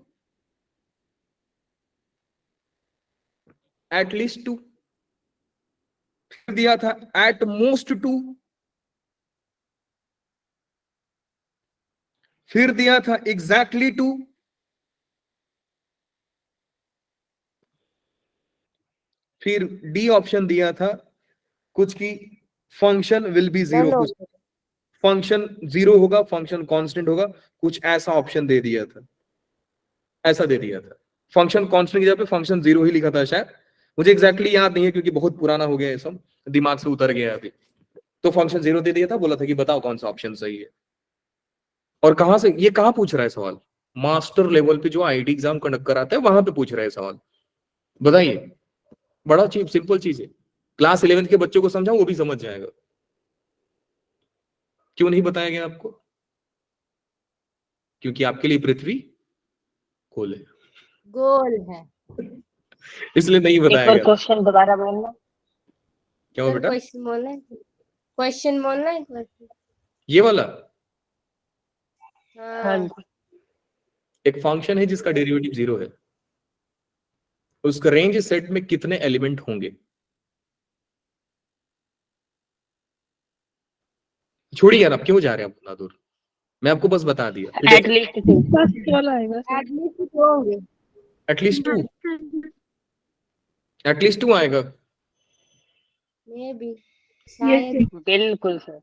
एट लीस्ट 2, फिर दिया था एट मोस्ट 2, फिर दिया था एग्जैक्टली 2, फिर डी ऑप्शन दिया था कुछ की फंक्शन विल बी 0, कुछ फंक्शन 0 होगा, फंक्शन कांस्टेंट होगा, कुछ ऐसा ऑप्शन दे दिया था, ऐसा दे दिया था। फंक्शन कांस्टेंट की जगह पे फंक्शन 0 ही लिखा था शायद, मुझे एग्जैक्टली याद नहीं है क्योंकि बहुत पुराना हो गया है, सब दिमाग से उतर गया है अभी। तो फंक्शन 0 दे दिया था, बोला था कि बताओ कौन सा ऑप्शन सही है। और कहां से ये, कहां पूछ रहा है सवाल? मास्टर लेवल पे जो आईआईटी एग्जाम कंडक्ट कराता है वहां पे पूछ रहा है सवाल। बताइए, बड़ा चीप सिंपल चीज है, क्लास 11 के बच्चों को समझाओ वो भी समझ जाएगा। क्यों नहीं बताया गया आपको? क्योंकि आपके लिए पृथ्वी गोल है,
गोल है।
इसलिए नहीं
एक
बताया
बार
गया।
क्वेश्चन दोबारा बोलना।
क्या हुआ
सर
बेटा?
क्वेश्चन बोलना है, क्वेश्चन बोलना है एक बार।
ये वाला
हाँ
हाँ
जी।
एक फंक्शन है जिसका डेरिवेटिव 0 है, उसका रेंज सेट में कितने एलिमेंट होंगे? छोड़िए यार, आप क्यों जा रहे हैं उतना दूर, मैं आपको बस बता दिया।
एटलीस्ट 2।
फर्स्ट वाला आएगा सर।
एटलीस्ट 2 होंगे।
एटलीस्ट 2, एटलीस्ट 2 आएगा।
मे बी
यस
शायद।
बिल्कुल सर।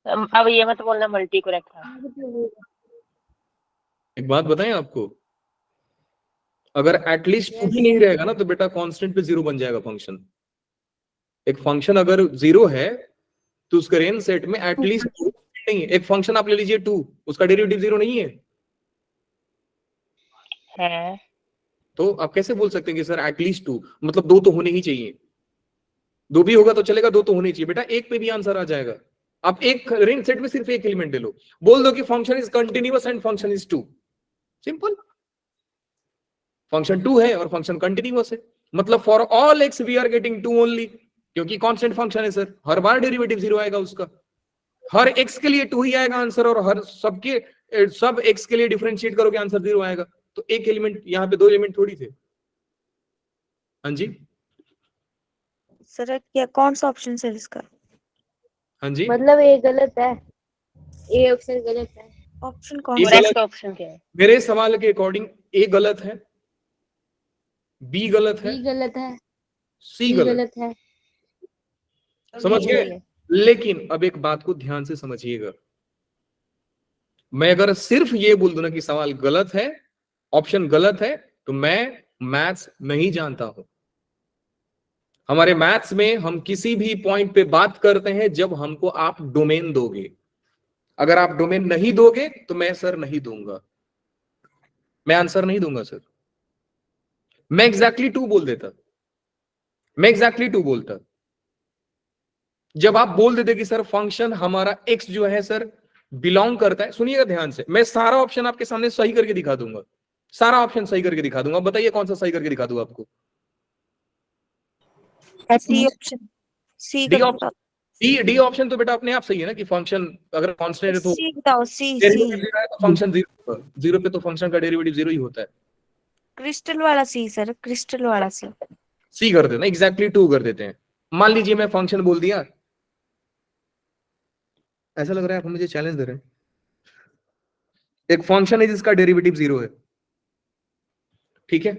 अब ये मत बोलना मल्टी करेक्ट था।
एक बात बताएं आपको, अगर एटलीस्ट 2 भी नहीं रहेगा ना तो बेटा कांस्टेंट पे 0 बन जाएगा फंक्शन। एक फंक्शन अगर 0 है तो उसका रेंज सेट में एटलीस्ट 2 नहीं है। एक फंक्शन आप ले लीजिए 2, उसका डेरिवेटिव 0 नहीं है,
है
तो आप कैसे बोल सकते हैं कि सर एटलीस्ट 2 मतलब 2 तो होने ही चाहिए। 2 भी होगा तो चलेगा, 2 तो होने चाहिए। बेटा एक पे भी आंसर आ जाएगा। आप एक रेंज सेट में सिर्फ एक एलिमेंट ले लो, बोल दो कि function is continuous and function is 2, simple. Function 2 है और फंक्शन कंटिन्यूअस है, मतलब for all x we are getting 2 only, क्योंकि कांस्टेंट फंक्शन है सर, हर बार डेरिवेटिव 0 आएगा उसका, हर एक्स के लिए 2 ही आएगा आंसर, और हर सब एक्स के लिए डिफरेंशिएट करोगे आंसर 0 आएगा। तो एक एलिमेंट, यहाँ पे 2 एलिमेंट थोड़ी थे। हाँ जी,
सर क्या कौन सा ऑप्शन सर इसका?
हाँ जी,
मतलब ये गलत है, ये ऑप्शन गलत है।
ऑप्शन कौन
ये
सा?
गलत।
करेक्ट ऑप्शन क्या है?
मेरे सवाल के अकॉर्डिंग ए गलत है, बी गलत है,
बी गलत है,
सी
सी
गलत,
गलत है,
समझ
डी
गए?
सही है।
लेकिन अब एक बात को ध्यान से समझिएगा, मैं अगर सिर्फ ये बोल दूं ना कि सवाल गलत है, ऑप्शन गलत है, तो मैं मैथ्स नहीं जानता हूं। हमारे मैथ्स में हम किसी भी पॉइंट पे बात करते हैं जब हमको आप डोमेन दोगे। अगर आप डोमेन नहीं दोगे तो मैं सर नहीं दूंगा, मैं आंसर नहीं दूंगा सर। मैं एग्जैक्टली 2 बोल देता, मैं एग्जैक्टली 2 बोलता। जब आप बोल देते कि सर फंक्शन हमारा एक्स जो है सर बिलोंग करता है, सुनिएगा ध्यान से, मैं सारा ऑप्शन आपके सामने सही करके दिखा दूंगा, सारा ऑप्शन सही करके दिखा दूंगा। बताइए कौन सा सही करके दिखा दूं आपको?
सी ऑप्शन, सी
डी
कर
ऑप्शन, डी ऑप्शन तो बेटा अपने आप सही है ना कि फंक्शन अगर कांस्टेंट है तो
सी बताओ, सी
डेरिवेटिव जीरो है तो फंक्शन जीरो होगा, जीरो पे तो फंक्शन का डेरिवेटिव जीरो ही होता है।
क्रिस्टल वाला सी सर, क्रिस्टल वाला सी।
सी कर देते हैं, एग्जैक्टली 2 कर देते हैं। मान लीजिए मैं फंक्शन बोल दिया, ऐसा लग रहा है आप मुझे चैलेंज दे रहे हैं। एक फंक्शन है जिसका डेरिवेटिव 0 है, ठीक है,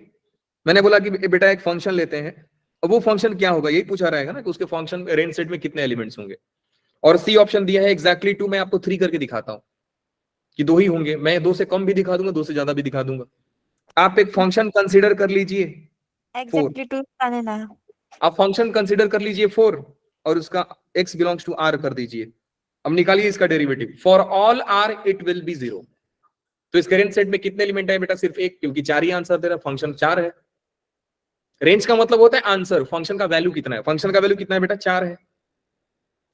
मैंने बोला कि बेटा एक फंक्शन लेते हैं, अब वो फंक्शन क्या होगा यही पूछा रहेगा ना कि उसके फंक्शन रेंज सेट में कितने एलिमेंट्स होंगे। और सी ऑप्शन दिया है एग्जैक्टली 2, मैं आपको 3 करके दिखाता हूं कि 2 ही होंगे, मैं 2 से कम भी दिखा दूंगा, 2 से ज्यादा भी दिखा दूंगा। आप एक फंक्शन कंसीडर कर लीजिए 4,
एग्जैक्टली 2 आने ना।
आप फंक्शन कंसीडर कर लीजिए 4 और उसका x बिलोंग्स टू r कर दीजिए। अब निकालिए इसका derivative, for all r it will be 0। तो इस करेंट सेट में कितने एलिमेंट है बेटा? सिर्फ एक, क्योंकि 4 ही आंसर दे रहा, फंक्शन 4 है। रेंज का मतलब होता है आंसर, फंक्शन का वैल्यू कितना है, फंक्शन का वैल्यू कितना है बेटा? 4 है।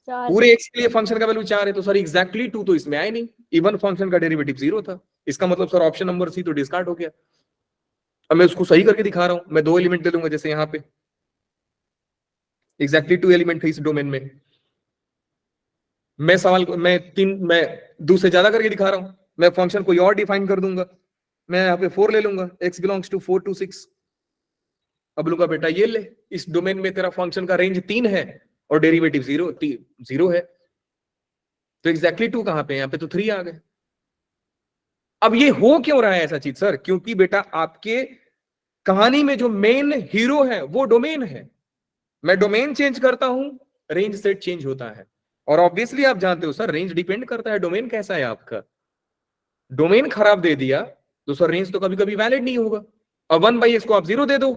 पूरे x के लिए फंक्शन का वैल्यू 4 है, तो सर एग्जैक्टली 2 तो इसमें आए नहीं, इवन फंक्शन का डेरिवेटिव 0 था। इसका मतलब सर ऑप्शन नंबर सी तो डिस्कार्ड हो गया। अब मैं उसको सही करके दिखा रहा हूं, मैं 2 एलिमेंट ले लूंगा, जैसे यहाँ पे एग्जैक्टली 2 एलिमेंट थे इस डोमेन में, मैं सवाल को मैं 2 से ज्यादा करके दिखा रहा हूं, मैं फंक्शन कोई और डिफाइन कर दूंगा, मैं यहाँ पे 4 ले लूंगा, x बिलोंग्स टू 4 to 6। अब लूंगा बेटा ये ले, इस डोमेन में तेरा फंक्शन का रेंज 3 है और डेरिवेटिव 0 है, तो एग्जैक्टली 2 कहां पे? यहाँ पे तो 3 आ गए। अब ये हो क्यों रहा है ऐसा चीज सर? क्योंकि बेटा आपके कहानी में जो मेन हीरो है वो डोमेन है। मैं डोमेन चेंज करता हूं, रेंज सेट चेंज होता है। और ऑब्वियसली आप जानते हो सर रेंज डिपेंड करता है डोमेन कैसा है आपका। डोमेन खराब दे दिया तो सर रेंज तो कभी कभी वैलिड नहीं होगा। अब 1/x को आप 0 दे दो,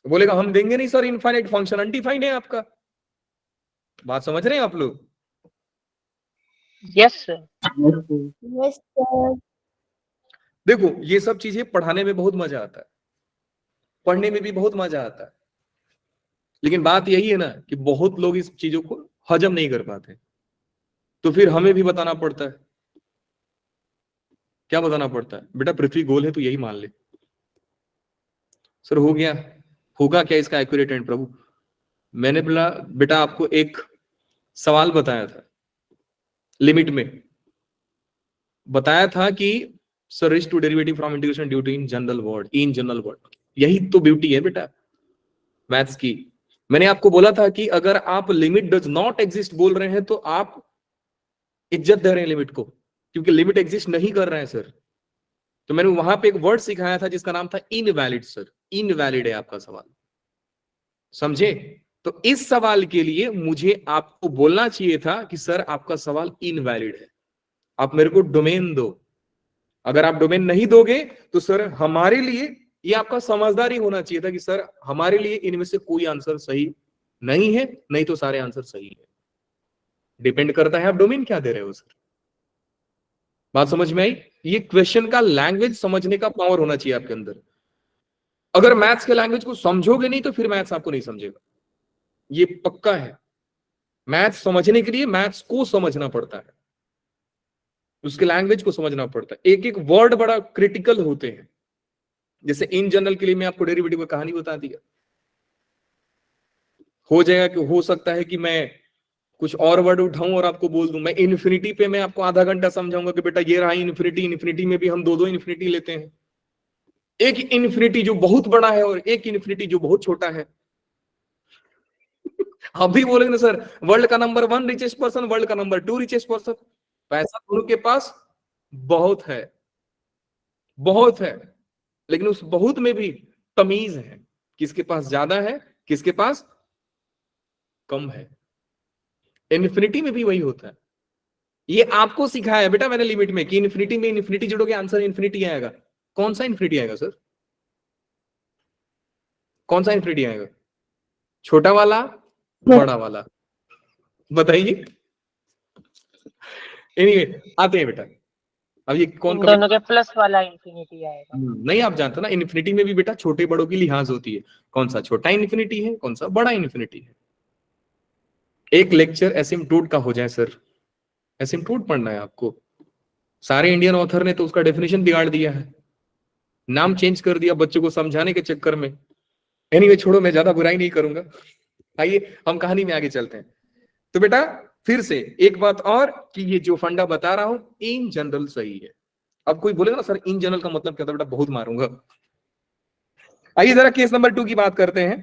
बोलेगा हम देंगे नहीं सर, इनफाइनाइट फंक्शन अनडिफाइंड है आपका। बात समझ रहे हैं आप लोग?
Yes sir.
Yes sir.
देखो ये सब चीजें पढ़ाने में बहुत मजा आता है, पढ़ने में भी बहुत मजा आता है, लेकिन बात यही है ना कि बहुत लोग इस चीजों को हजम नहीं कर पाते, तो फिर हमें भी बताना पड़ता है। क्या बताना पड़ता है? बेटा पृथ्वी गोल है तो यही मान ले। सर हो गया, होगा क्या इसका एक्यूरेट एंड प्रभु? मैंने बोला बेटा आपको एक सवाल बताया था, लिमिट में बताया था कि sir raise to derivative from integration due to in general word. यही तो ब्यूटी है बेटा मैथ्स की। मैंने आपको बोला था कि अगर आप लिमिट डज नॉट एग्जिस्ट बोल रहे हैं तो आप इज्जत दे रहे हैं लिमिट को, क्योंकि लिमिट एग्जिस्ट नहीं कर रहा है सर। तो मैंने वहां पे एक वर्ड सिखाया था जिसका नाम था इनवैलिड। सर इनवैलिड है आपका सवाल, समझे? तो इस सवाल के लिए मुझे आपको बोलना चाहिए था कि सर आपका सवाल इनवैलिड है, आप मेरे को डोमेन दो। अगर आप डोमेन नहीं दोगे तो सर हमारे लिए ये आपका समझदारी होना चाहिए था कि सर हमारे लिए इनमें से कोई आंसर सही नहीं है, नहीं तो सारे आंसर सही है। डिपेंड करता है आप डोमेन क्या दे रहे हो सर। बात समझ में आई? ये क्वेश्चन का लैंग्वेज समझने का पावर होना चाहिए आपके अंदर। अगर मैथ्स के लैंग्वेज को समझोगे नहीं तो फिर मैथ्स आपको नहीं समझेगा, ये पक्का है। मैथ्स समझने के लिए मैथ्स को समझना पड़ता है, उसके लैंग्वेज को समझना पड़ता है। एक एक वर्ड बड़ा क्रिटिकल होते हैं। जैसे इन जनरल के लिए मैं आपको डेरिवेटिव का कहानी बता दिया, हो जाएगा कि हो सकता है कि मैं कुछ और वर्ड उठाऊं और आपको बोल दूं। मैं इन्फिनिटी पे मैं आपको आधा घंटा समझाऊंगा कि बेटा ये रहा इन्फिनिटी, इन्फिनिटी में भी हम दो इन्फिनिटी लेते हैं, एक इन्फिनिटी जो बहुत बड़ा है और एक इन्फिनिटी जो बहुत छोटा है। आप भी बोलेंगे ना सर वर्ल्ड का नंबर 1 रिचेस्ट पर्सन, वर्ल्ड का नंबर 2 रिचेस्ट पर्सन, पैसा दोनों के पास बहुत है, बहुत है। लेकिन उस बहुत में भी तमीज है, किसके पास ज्यादा है, किसके पास कम है। इन्फिनिटी में भी वही होता है। ये आपको सिखाया है बेटा मैंने लिमिट में कि इन्फिनिटी में इन्फिनिटी जोड़ोगे आंसर इन्फिनिटी आएगा। कौन सा इन्फिनिटी आएगा सर? कौन सा इन्फिनिटी आएगा? छोटा वाला, बड़ा वाला? बताइए। एनीवे आते हैं बेटा। अब ये कौन
दोनों के प्लस वाला इंफिनिटी आएगा।
नहीं, आप जानते हो ना इन्फिनिटी में भी बेटा छोटे बड़ों की लिहाज होती है, कौन सा छोटा इन्फिनिटी है, कौन सा बड़ा इन्फिनिटी है। एक लेक्चर एसिम्प्टोट का हो जाए सर, एसिम्प्टोट पढ़ना है आपको। सारे इंडियन ऑथर ने तो उसका डेफिनेशन बिगाड़ दिया है, नाम चेंज कर दिया बच्चों को समझाने के चक्कर में। एनीवे छोड़ो, मैं ज्यादा बुराई नहीं करूंगा। आइए हम कहानी में आगे चलते हैं। तो बेटा फिर से एक बात और कि ये जो फंडा बता रहा हूं इन जनरल सही है। अब कोई बोलेगा ना सर इन जनरल का मतलब क्या था, बेटा बहुत मारूंगा। आइए जरा केस नंबर 2 की बात करते हैं।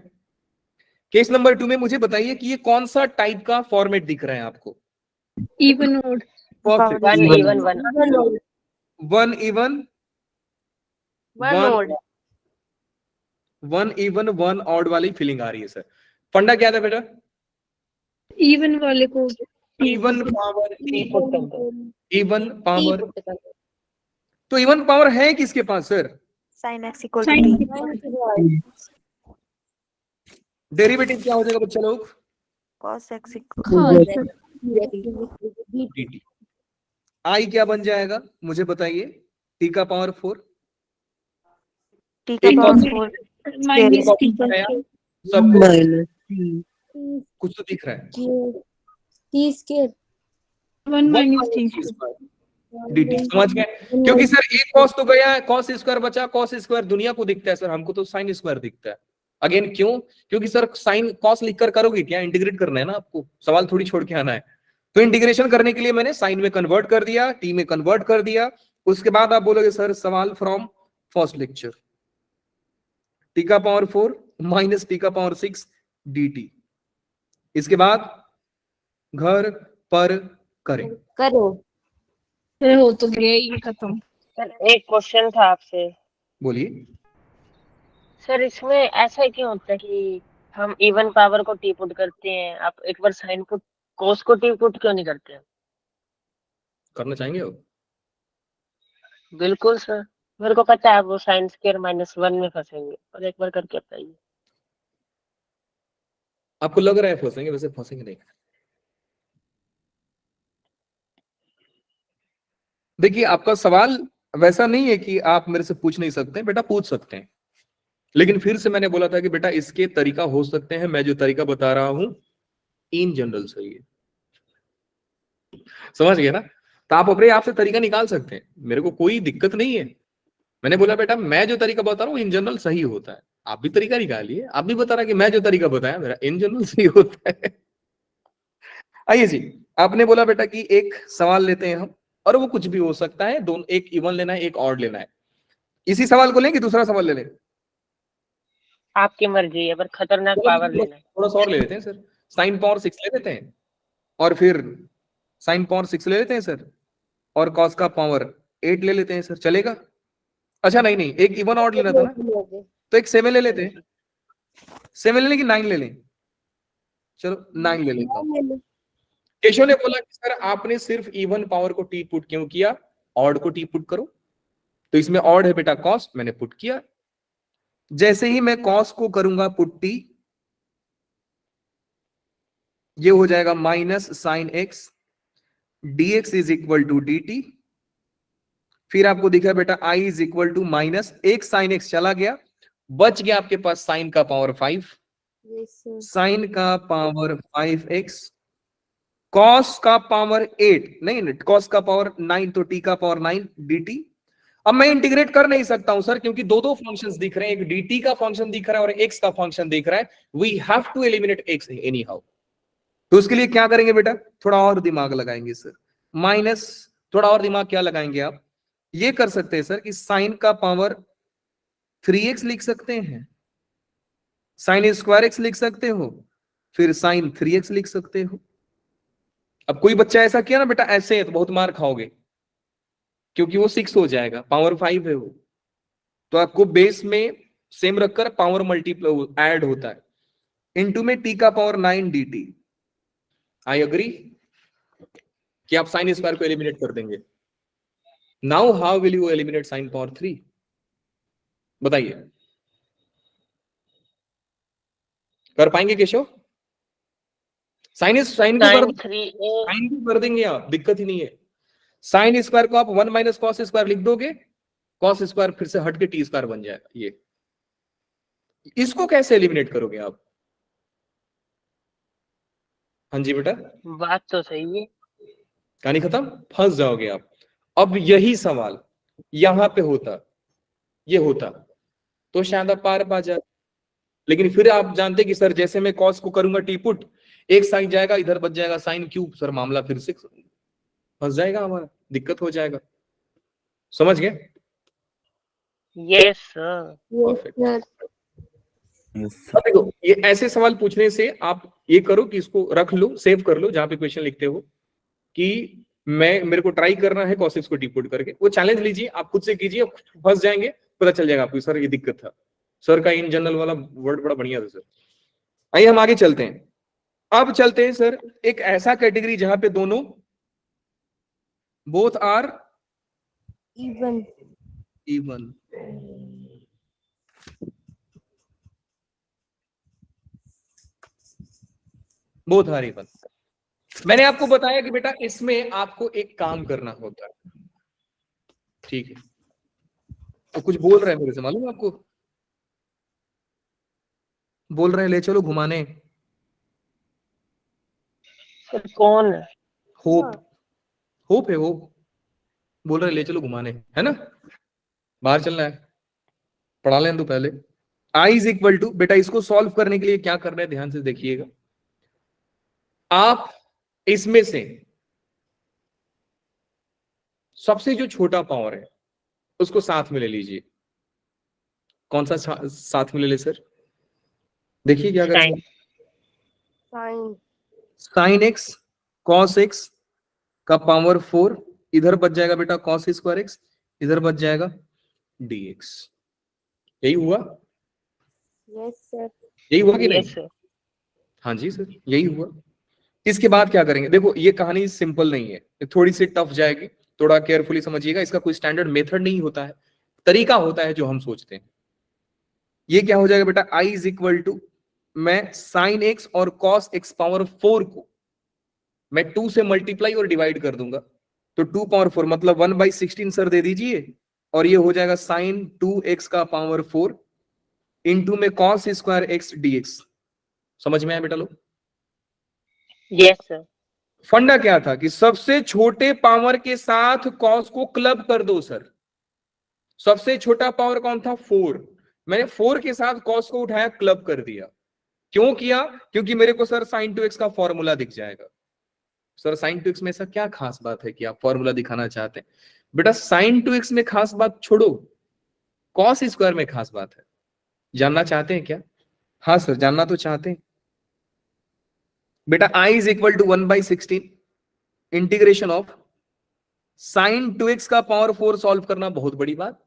केस नंबर 2 में मुझे बताइए कि ये कौन सा टाइप का फॉर्मेट दिख रहा है आपको?
Even odd.
Perfect.
One even one
one even
one odd
one even one odd वाली फीलिंग आ रही है सर। फंडा क्या था बेटा?
Even वाले को
इवन पावर,
पुट कर दो।
Even power. तो इवन पावर है किसके पास sir?
sin x equal to
Sin
t
derivative क्या हो जाएगा बच्चा लोग?
cos x equal
dt। आई क्या बन जाएगा मुझे बताइए? टी का पावर 4।
t का
एक
पावर
और
4
minus t
आया सबको
माइनस
कुछ तो दिख रहा है।
T square
1 minus t
dt समझ गए? क्योंकि सर एक कॉस तो गया, कॉस स्क्वायर बचा। कॉस स्क्वायर दुनिया को दिखता है सर, हमको तो साइन स्क्वायर दिखता है। अगेन क्यों? क्योंकि सर साइन कॉस लिखकर करोगे क्या? इंटीग्रेट करना है ना आपको, सवाल थोड़ी छोड़ के आना है। तो इंटीग्रेशन करने के लिए मैंने साइन में कन्वर्ट कर दिया, टी में कन्वर्ट कर दिया। उसके बाद आप बोलोगे सर सवाल फ्रॉम फर्स्ट लेक्चर, टी का पावर 4 माइनस टी का पावर 6 dt। इसके बाद घर पर करें।
करो
हो तो गया ये खत्म।
सर एक क्वेश्चन था आपसे।
बोलिए।
सर इसमें ऐसा क्यों होता है कि हम इवन पावर को टी पुट करते हैं, आप एक बार साइन पुट कोस को टी पुट क्यों नहीं करते हैं?
करना चाहेंगे आप?
बिल्कुल सर, मेरे को पता है वो साइन स्क्वायर -1 में फंसेंगे, और एक बार करके बताइए।
आपको लग रहा है फंसेंगे, वैसे फंसेंगे नहीं। देखिए आपका सवाल वैसा नहीं है कि आप मेरे से पूछ नहीं सकते, बेटा पूछ सकते हैं। लेकिन फिर से मैंने बोला था कि बेटा इसके तरीका हो सकते हैं, मैं जो तरीका बता रहा हूं इन जनरल सही है। समझ गए ना? तो आप अपने आप से तरीका निकाल सकते हैं, मेरे को कोई दिक्कत नहीं है। मैंने बोला बेटा मैं जो तरीका बता रहा हूँ इन जनरल सही होता है, आप भी तरीका निकालिए। आप भी बता रहा कि मैं जो तरीका बताया मेरा इन जनरल सही होता है। आइए जी, आपने बोला बेटा कि एक सवाल लेते हैं हम, और वो कुछ भी हो सकता है, दोनों, एक इवन लेना है एक ऑड लेना है। इसी सवाल को लें कि दूसरा सवाल ले लें?
आपकी मर्जी है, पर खतरनाक पावर लेना है।
थोड़ा सा और ले लेते हैं सर, साइन पावर 6 ले लेते हैं, और फिर साइन पावर 6 ले लेते हैं सर, और कॉस का पावर 8 ले लेते हैं सर, चलेगा? अच्छा नहीं नहीं, एक इवन ऑड लेना था ना, तो एक 7 ले लेते हैं। 7 ले लें कि 9 ले लें? चलो 9 ले लेता हूं। केशव ने बोला कि सर आपने सिर्फ इवन पावर को टी पुट क्यों किया, ऑड को टी पुट करो। तो इसमें ऑड है बेटा कॉस, मैंने पुट किया। जैसे ही मैं कॉस को करूंगा पुट टी, ये हो जाएगा minus sine x dx is equal to dt। फिर आपको दिखा बेटा i is equal to minus एक साइन एक्स चला गया, बच गया आपके पास साइन का पावर 5, साइन का पावर 5x, कॉस का पावर 8 नहीं, कॉस का पावर 9, तो टी का पावर 9 dt। अब मैं इंटीग्रेट कर नहीं सकता हूं सर, क्योंकि दो फंक्शंस दिख रहे हैं, एक dt का फंक्शन दिख रहा है और x का फंक्शन दिख रहा है। We have to eliminate x anyhow. तो उसके लिए क्या करेंगे बेटा, थोड़ा और दिमाग लगाएंगे सर। माइनस, थोड़ा और दिमाग क्या लगाएंगे आप, ये कर सकते हैं सर कि साइन का पावर 3x लिख सकते हैं, साइन स्क्वायर x लिख सकते हो, फिर साइन 3x लिख सकते हो। अब कोई बच्चा ऐसा किया ना बेटा ऐसे है तो बहुत मार खाओगे, क्योंकि वो 6 हो जाएगा, पावर 5 है वो। तो आपको बेस में सेम रखकर पावर मल्टीप्लाई ऐड होता है, इनटू में t का पावर 9 dt। आई अग्री कि आप साइन स्क्वायर को एलिमिनेट कर देंगे। Now how will you eliminate sine power 3? बताइए, कर पाएंगे केशव? साइन को कर
साइन 3a
साइन को कर देंगे आप, दिक्कत ही नहीं है। साइन स्क्वायर को आप 1 माइनस कॉस स्क्वायर लिख दोगे, कॉस स्क्वायर फिर से हट के टी स्क्वायर बन जाएगा। ये इसको कैसे एलिमिनेट करोगे आप? हाँ जी बेटा,
बात तो सही है।
कहानी खत्म, फंस जाओगे आप। अब यही सवाल यहां पे होता, ये होता तो शायद आप पार पा जाते, लेकिन फिर आप जानते कि सर जैसे मैं कॉस को करूंगा टी पुट, एक साइन जाएगा इधर बच जाएगा साइन क्यूब, सर मामला फिर से फंस जाएगा हमारा, दिक्कत हो जाएगा। समझ गए?
Yes sir.
परफेक्ट।
Yes,
अब देखो, ये ऐसे सवाल पूछने से आप ये करो कि इसको रख लो, सेव कर लो जहां पे क्वेश्चन लिखते हो कि मेरे को ट्राई करना है कॉसेक्स को डिपुट करके, वो चैलेंज लीजिए, आप खुद से कीजिए, फंस जाएंगे, पता चल जाएगा आपको सर ये दिक्कत था। सर का इन जनरल वाला वर्ड बड़ा बढ़िया था सर। आइए हम आगे चलते हैं। अब चलते हैं सर एक ऐसा कैटेगरी जहां पे दोनों both are
even.
Even. Both are even. मैंने आपको बताया कि बेटा इसमें आपको एक काम करना होता है, ठीक है? तो कुछ बोल रहे हैं मेरे से, मालूम है आपको? बोल रहे हैं ले चलो घुमाने।
सर कौन?
होप, होप है, होप बोल रहे हैं ले चलो घुमाने, है ना? बाहर चलना है, पढ़ा लें तो पहले। आई इज इक्वल टू, बेटा इसको सॉल्व करने के लिए क्या करना है ध्यान से देखिएगा। आप इसमें से सबसे जो छोटा पावर है उसको साथ में ले लीजिए। कौन सा साथ में ले ले सर? देखिए क्या करेंगे।
Sine.
Sine x cos x का पावर 4, इधर बच जाएगा बेटा कॉस स्क्वायर एक्स, इधर बच जाएगा dx। यही हुआ?
Yes, sir.
यही हुआ कि नहीं?
Yes sir.
हाँ जी सर, यही हुआ। इसके बाद क्या करेंगे? देखो ये कहानी सिंपल नहीं है, थोड़ी सी टफ जाएगी, थोड़ा केयरफुली समझिएगा। इसका कोई स्टैंडर्ड मेथड नहीं होता है, तरीका होता है जो हम सोचते हैं। ये क्या हो जाएगा बेटा? आई इज इक्वल टू, मैं साइन एक्स और कॉस एक्स पावर 4 को मैं 2 से मल्टीप्लाई और डिवाइड कर दूंगा, तो 2 पावर 4 मतलब 1/16 सर दे दीजिए, और ये हो जाएगा साइन 2x का पावर 4 इंटू में कॉस स्क्वायर एक्स dx। समझ में आया बेटा लोग?
Yes sir.
फंडा क्या था कि सबसे छोटे पावर के साथ कॉस को क्लब कर दो सर। सबसे छोटा पावर कौन था? 4। मैंने 4 के साथ कॉस को उठाया, क्लब कर दिया। क्यों किया? क्योंकि मेरे को सर sin 2x का फॉर्मूला दिख जाएगा। सर sin 2x में ऐसा क्या खास बात है कि आप फॉर्मूला दिखाना चाहते हैं? बेटा sin 2x में खास बात छोड़ो, cos स्क्वायर में खास बात है। जानना चाहते हैं क्या? हाँ सर जानना तो चाहते हैं। बेटा i is equal to 1/16 integration of sin 2x का पावर 4 सॉल्व करना बहुत बड़ी बात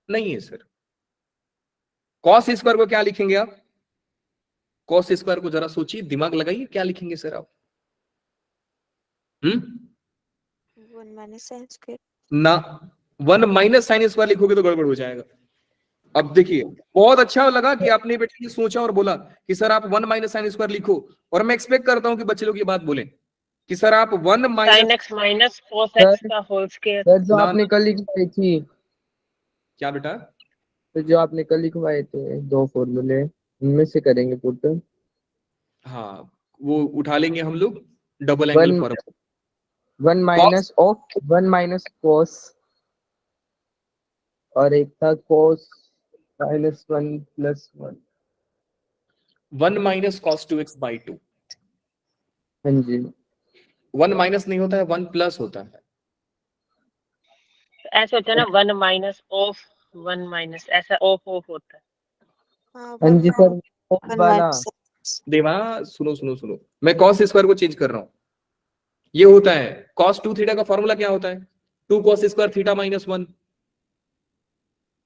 नहीं है सर। cos स्क्वायर को क्या लिखेंगे आप? cos स्क्वायर को जरा सोचिए, दिमाग लगाइए, क्या लिखेंगे सर आप?
1 minus sin square.
ना, 1 माइनस साइन स्क्वायर लिखोगे तो गड़बड़ हो जाएगा। अब देखिए, बहुत अच्छा लगा कि आपने बेटा ये सोचा और बोला कि सर आप 1 माइनस साइन स्क्वायर लिखो, और मैं एक्सपेक्ट करता हूं कि बच्चे लोग ये बात बोलें कि सर आप 1
sin
minus
x minus cos x का होल स्क्वायर।
सर जो
ना,
आपने कल लिखवाई थी,
क्या बेटा?
तो जो आपने कल लिखवाए थे 2 फॉर्मूले, उनमें से करेंगे पुट।
हाँ वो उठा लेंगे हम लोग, double angle formula.
1 minus of 1 minus cos, और एक था cos minus 1 plus 1।
1 minus cos 2x by 2।
हाँ जी,
1 माइनस नहीं होता है, 1 प्लस होता है।
ऐसे होता है ना, 1 माइनस ऑफ 1 माइनस, ऐसा ऑफ ऑफ होता है।
हाँ,
हाँ जी सर,
1
वाला।
minus
देवा सुनो सुनो सुनो, मैं कॉस स्क्वायर को चेंज कर रहा हूं। ये होता है कॉस 2 थीटा का फॉर्मूला क्या होता है? 2 कॉस स्क्वायर थीटा माइनस 1,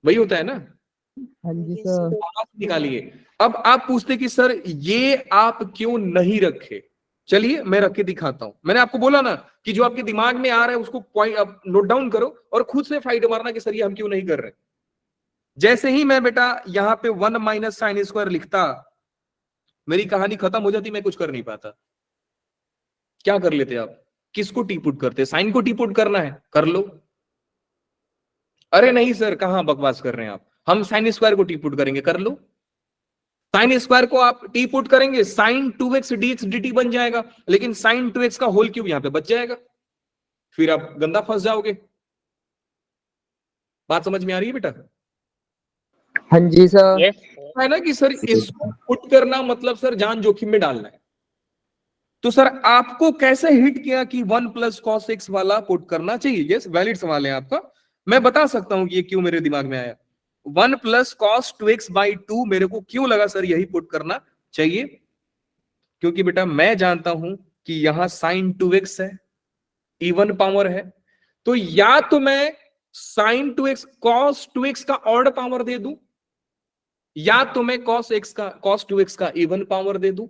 वही होता है ना?
हाँ जी
Yes,
सर।
आप निकालिए। अब आप पूछते कि सर ये आप क्यों नहीं रखे, चलिए मैं रख के दिखाता हूं। मैंने आपको बोला ना कि जो आपके दिमाग में आ रहा है उसको पॉइंट आप नोट डाउन करो और खुद से फाइट मारना कि सर ये हम क्यों नहीं कर रहे। जैसे ही मैं बेटा यहां पे 1 माइनस साइन स्क्वायर लिखता, मेरी कहानी खत्म हो जाती, मैं कुछ कर नहीं पाता। क्या कर लेते आप, किसको टी पुट करते, साइन को टी पुट करना है कर लो। अरे नहीं सर कहां बकवास कर रहे हैं आप, हम साइन स्क्वायर को टी पुट करेंगे, कर लो। साइन स्क्वायर को आप टी पुट करेंगे, साइन 2x dx dt बन जाएगा, लेकिन साइन 2x का होल क्यूब यहां पे बच जाएगा, फिर आप गंदा फंस जाओगे। बात समझ में आ रही है बेटा?
हाँ जी सर।
यस
है ना कि सर इसको पुट करना मतलब सर जान जोखिम में डालना है। तो सर आपको कैसे हिट किया कि 1 प्लस कॉस एक्स वाला पुट करना चाहिए? यस वैलिड सवाल है आपका, मैं बता सकता हूं कि ये क्यों मेरे दिमाग में आया। 1 प्लस कॉस 2x बाई 2 मेरे को क्यों लगा सर यही पुट करना चाहिए? क्योंकि बेटा मैं जानता हूं कि यहां साइन 2x है, इवन पावर है, तो या तो मैं साइन 2x कॉस 2x का ऑड पावर दे दूं, या तो मैं कॉस 2x का इवन पावर दे दूं।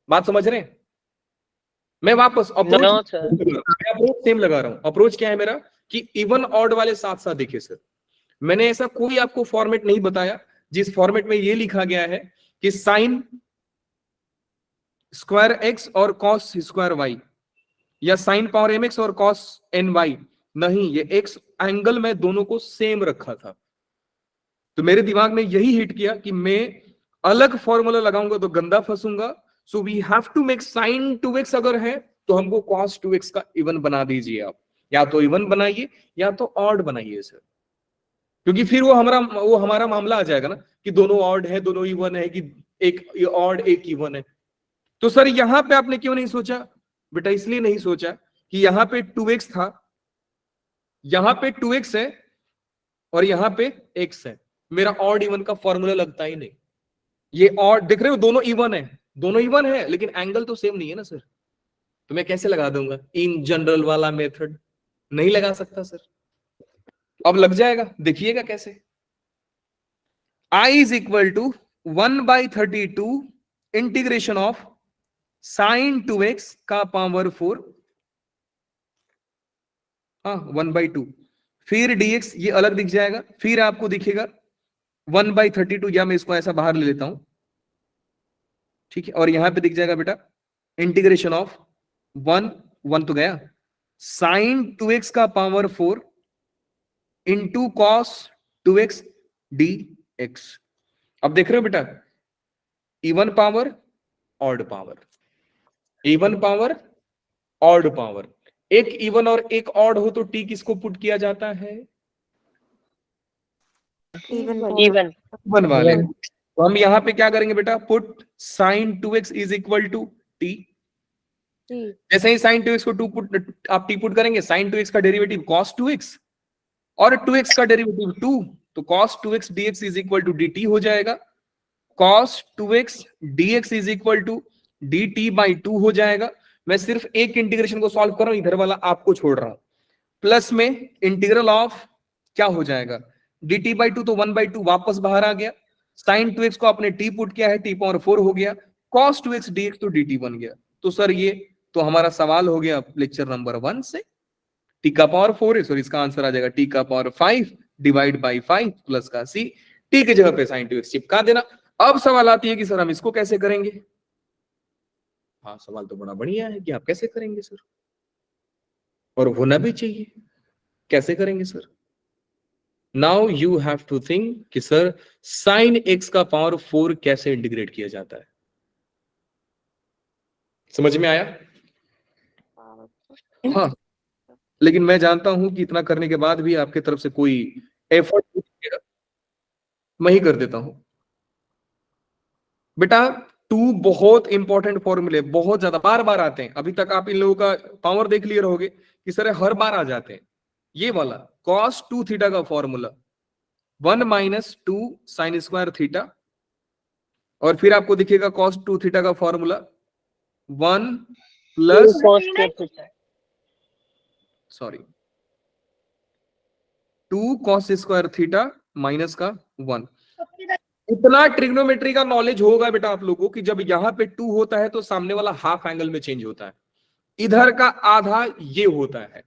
बात समझ रहे हैं? मैं वापस
नो सर
अप्रोच सेम लगा रहा हूं। अप्रोच क्या है मेरा कि इवन ऑड वाले साथ साथ देखिए सर, मैंने ऐसा कोई आपको फॉर्मेट नहीं बताया जिस फॉर्मेट में ये लिखा गया है कि साइन स्क्वायर एक्स और कॉस स्क्वायर वाई, या साइन पावर एम एक्स और कॉस एन वाई। नहीं, ये एक्स एंगल में दोनों को सेम रखा था। तो मेरे दिमाग में यही हिट किया कि मैं अलग फॉर्मूला लगाऊंगा तो गंदा फंसूंगा, so we have to make sine 2x अगर है तो हमको cos 2x का इवन बना दीजिए आप, या तो इवन बनाइए या तो ऑड बनाइए सर, क्योंकि फिर वो हमारा मामला आ जाएगा ना कि दोनों ऑड है दोनों इवन है, कि एक ऑड एक इवन है। तो सर यहां पे आपने क्यों नहीं सोचा बेटा? इसलिए नहीं सोचा कि यहां पे 2x था, यहां पे 2x है और यहां पे x है, मेरा ऑड इवन का फॉर्मूला लगता ही नहीं। ये ऑड देख रहे हो, दोनों इवन है, दोनों इवन है, लेकिन एंगल तो सेम नहीं है ना सर, तो मैं कैसे लगा दूंगा? इन जनरल वाला मेथड नहीं लगा सकता सर। अब लग जाएगा, देखिएगा कैसे। I is equal to 1/32 integration of sine 2x का पावर 4, हाँ 1/2, फिर dx ये अलग दिख जाएगा, फिर आपको दिखेगा 1/32, या मैं इसको ऐसा बाहर ले लेता हूं, ठीक है, और यहां पे दिख जाएगा बेटा इंटीग्रेशन ऑफ 1 तो गया, साइन 2x का power 4 into cos 2x dx। अब देख रहे हो बेटा, even power odd power, even power odd power, एक इवन और एक ऑड हो तो टी किसको पुट किया जाता है?
even
इवन
इवन वाले। तो हम यहां पे क्या करेंगे बेटा? Put sine 2x is equal to t.
T
जैसे ही साइन 2x को टू पुट आप टी पुट करेंगे, साइन 2x का डेरिवेटिव cos 2x और 2x का डेरिवेटिव 2, तो cos 2x dx is equal to dt हो जाएगा, cos 2x dx is equal to dt by 2 हो जाएगा। मैं सिर्फ एक इंटीग्रेशन को सॉल्व कर रहा हूं, इधर वाला आपको छोड़ रहा हूं। प्लस में इंटीग्रल ऑफ क्या हो जाएगा? dt बाई 2, तो 1/2 वापस बाहर आ गया, साइन 2x को आपने t पुट किया है, t पावर 4 हो गया, cos 2x dx तो dt बन गया। तो सर ये तो हमारा सवाल हो गया लेक्चर नंबर 1 से, t का पावर 4 है, सॉरी इसका आंसर आ जाएगा t का पावर 5 डिवाइड बाई 5 प्लस का c, t की जगह पे साइन 2x चिपका देना। अब सवाल आती है कि सर हम इसको कैसे करेंगे? हाँ सवाल तो बड़ा बढ़िया है कि आप कैसे करेंगे सर, और होना भी चाहिए। कैसे करेंगे sir? Now you have to think कि सर साइन x का पावर 4 कैसे इंटीग्रेट किया जाता है। समझ में आया? हाँ, लेकिन मैं जानता हूं कि इतना करने के बाद भी आपके तरफ से कोई एफर्ट नहीं दिखेगा, मैं ही कर देता हूं बेटा। 2 बहुत इंपॉर्टेंट फॉर्मूले, बहुत ज्यादा बार बार आते हैं। अभी तक आप इन लोगों का पावर देख लिए रहोगे कि सर हर बार आ जाते हैं। ये वाला cos 2 थीटा का formula 1 minus 2 sine square theta, और फिर आपको दिखेगा cos 2 थीटा का formula 1 plus sorry 2 cos square theta minus का 1। इतना ट्रिग्नोमेट्री का नॉलेज होगा बेटा आप लोगों को कि जब यहाँ पे 2 होता है तो सामने वाला हाफ एंगल में चेंज होता है, इधर का आधा ये होता है।